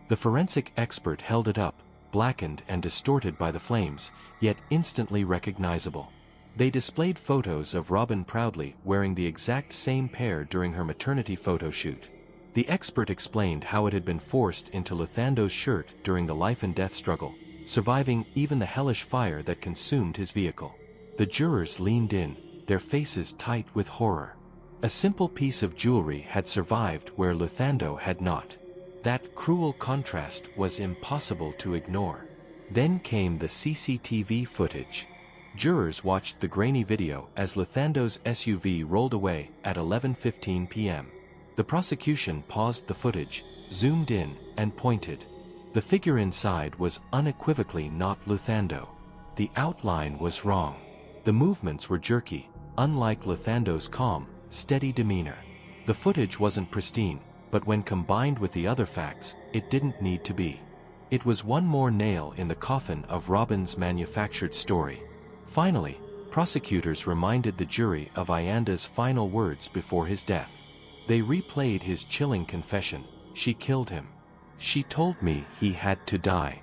The forensic expert held it up, blackened and distorted by the flames, yet instantly recognizable. They displayed photos of Robin proudly wearing the exact same pair during her maternity photo shoot. The expert explained how it had been forced into Lathando's shirt during the life and death struggle, surviving even the hellish fire that consumed his vehicle. The jurors leaned in, their faces tight with horror. A simple piece of jewelry had survived where Lathando had not. That cruel contrast was impossible to ignore. Then came the CCTV footage. Jurors watched the grainy video as Lathando's SUV rolled away at 11:15 p.m. The prosecution paused the footage, zoomed in, and pointed. The figure inside was unequivocally not Lathando. The outline was wrong. The movements were jerky, unlike Lathando's calm, steady demeanor. The footage wasn't pristine, but when combined with the other facts, it didn't need to be. It was one more nail in the coffin of Robin's manufactured story. Finally, prosecutors reminded the jury of Ayanda's final words before his death. They replayed his chilling confession, "She killed him. She told me he had to die."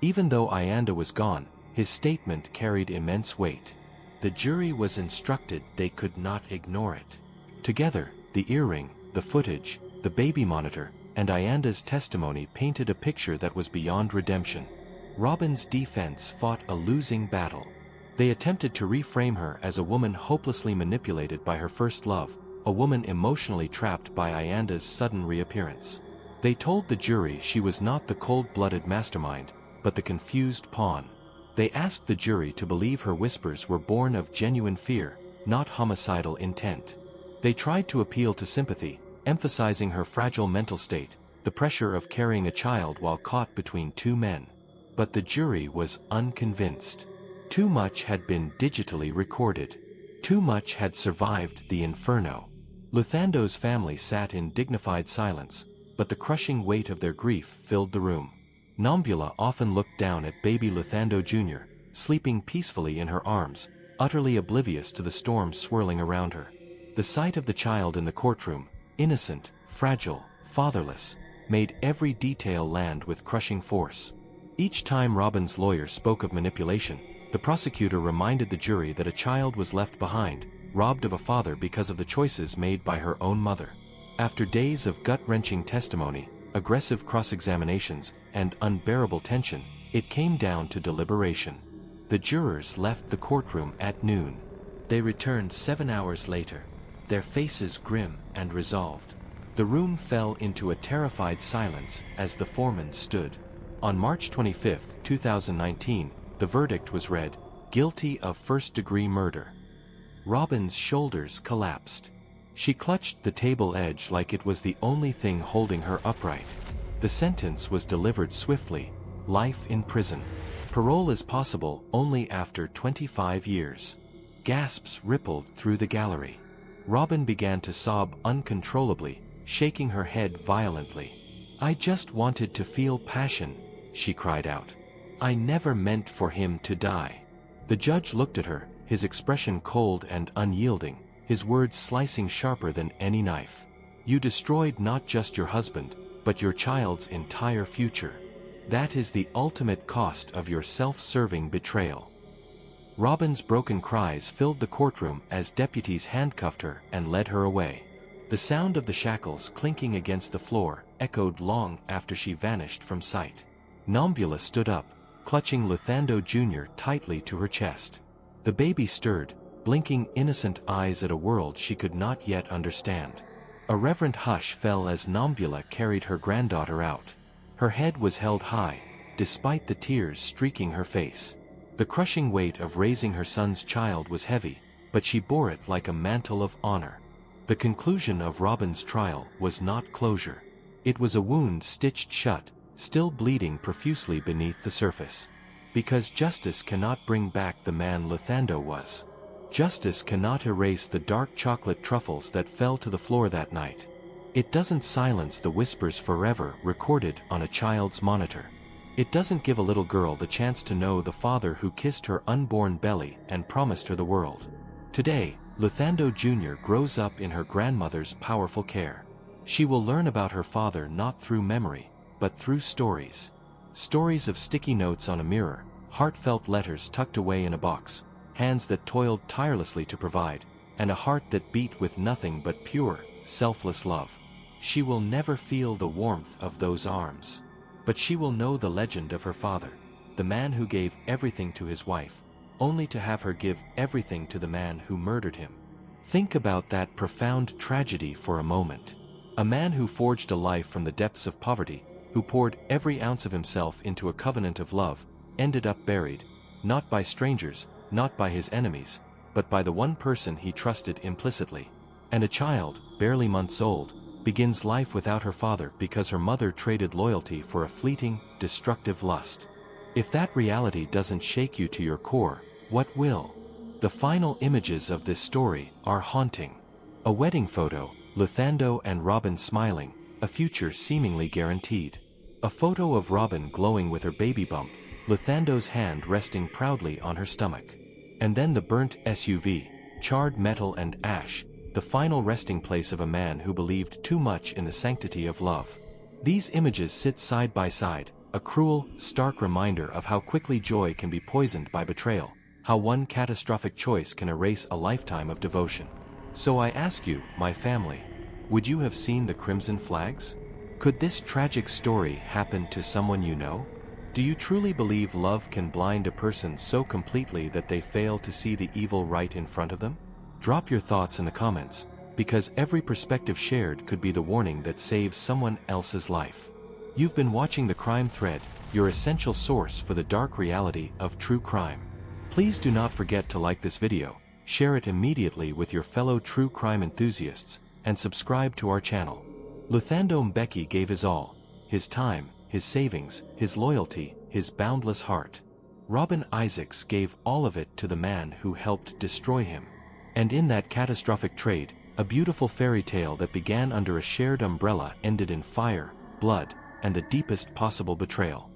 Even though Ayanda was gone, his statement carried immense weight. The jury was instructed they could not ignore it. Together, the earring, the footage, the baby monitor, and Ayanda's testimony painted a picture that was beyond redemption. Robin's defense fought a losing battle. They attempted to reframe her as a woman hopelessly manipulated by her first love, a woman emotionally trapped by Ayanda's sudden reappearance. They told the jury she was not the cold-blooded mastermind, but the confused pawn. They asked the jury to believe her whispers were born of genuine fear, not homicidal intent. They tried to appeal to sympathy, emphasizing her fragile mental state, the pressure of carrying a child while caught between two men. But the jury was unconvinced. Too much had been digitally recorded. Too much had survived the inferno. Luthando's family sat in dignified silence, but the crushing weight of their grief filled the room. Nombula often looked down at baby Luthando Jr., sleeping peacefully in her arms, utterly oblivious to the storm swirling around her. The sight of the child in the courtroom, innocent, fragile, fatherless, made every detail land with crushing force. Each time Robin's lawyer spoke of manipulation, the prosecutor reminded the jury that a child was left behind, robbed of a father because of the choices made by her own mother. After days of gut-wrenching testimony, aggressive cross-examinations, and unbearable tension, it came down to deliberation. The jurors left the courtroom at noon. They returned 7 hours later, their faces grim and resolved. The room fell into a terrified silence as the foreman stood. On March 25, 2019, the verdict was read, guilty of first-degree murder. Robin's shoulders collapsed. She clutched the table edge like it was the only thing holding her upright. The sentence was delivered swiftly, life in prison. Parole is possible only after 25 years. Gasps rippled through the gallery. Robin began to sob uncontrollably, shaking her head violently. "I just wanted to feel passion," she cried out. "I never meant for him to die." The judge looked at her, his expression cold and unyielding, his words slicing sharper than any knife. "You destroyed not just your husband, but your child's entire future. That is the ultimate cost of your self-serving betrayal." Robin's broken cries filled the courtroom as deputies handcuffed her and led her away. The sound of the shackles clinking against the floor echoed long after she vanished from sight. Nombula stood up, clutching Luthando Jr. tightly to her chest. The baby stirred, blinking innocent eyes at a world she could not yet understand. A reverent hush fell as Nombula carried her granddaughter out. Her head was held high, despite the tears streaking her face. The crushing weight of raising her son's child was heavy, but she bore it like a mantle of honor. The conclusion of Robin's trial was not closure. It was a wound stitched shut, still bleeding profusely beneath the surface. Because justice cannot bring back the man Luthando was. Justice cannot erase the dark chocolate truffles that fell to the floor that night. It doesn't silence the whispers forever recorded on a child's monitor. It doesn't give a little girl the chance to know the father who kissed her unborn belly and promised her the world. Today, Luthando Jr. grows up in her grandmother's powerful care. She will learn about her father not through memory, but through stories. Stories of sticky notes on a mirror, heartfelt letters tucked away in a box, hands that toiled tirelessly to provide, and a heart that beat with nothing but pure, selfless love. She will never feel the warmth of those arms. But she will know the legend of her father, the man who gave everything to his wife, only to have her give everything to the man who murdered him. Think about that profound tragedy for a moment. A man who forged a life from the depths of poverty, who poured every ounce of himself into a covenant of love, ended up buried, not by strangers, not by his enemies, but by the one person he trusted implicitly. And a child, barely months old, begins life without her father because her mother traded loyalty for a fleeting, destructive lust. If that reality doesn't shake you to your core, what will? The final images of this story are haunting. A wedding photo, Luthando and Robin smiling, a future seemingly guaranteed. A photo of Robin glowing with her baby bump, Luthando's hand resting proudly on her stomach. And then the burnt SUV, charred metal and ash, the final resting place of a man who believed too much in the sanctity of love. These images sit side by side, a cruel, stark reminder of how quickly joy can be poisoned by betrayal, how one catastrophic choice can erase a lifetime of devotion. So I ask you, my family, would you have seen the crimson flags? Could this tragic story happen to someone you know? Do you truly believe love can blind a person so completely that they fail to see the evil right in front of them? Drop your thoughts in the comments, because every perspective shared could be the warning that saves someone else's life. You've been watching The Crime Thread, your essential source for the dark reality of true crime. Please do not forget to like this video, share it immediately with your fellow true crime enthusiasts, and subscribe to our channel. Luthando Mbeki gave his all, his time, his savings, his loyalty, his boundless heart. Robin Isaacs gave all of it to the man who helped destroy him. And in that catastrophic trade, a beautiful fairy tale that began under a shared umbrella ended in fire, blood, and the deepest possible betrayal.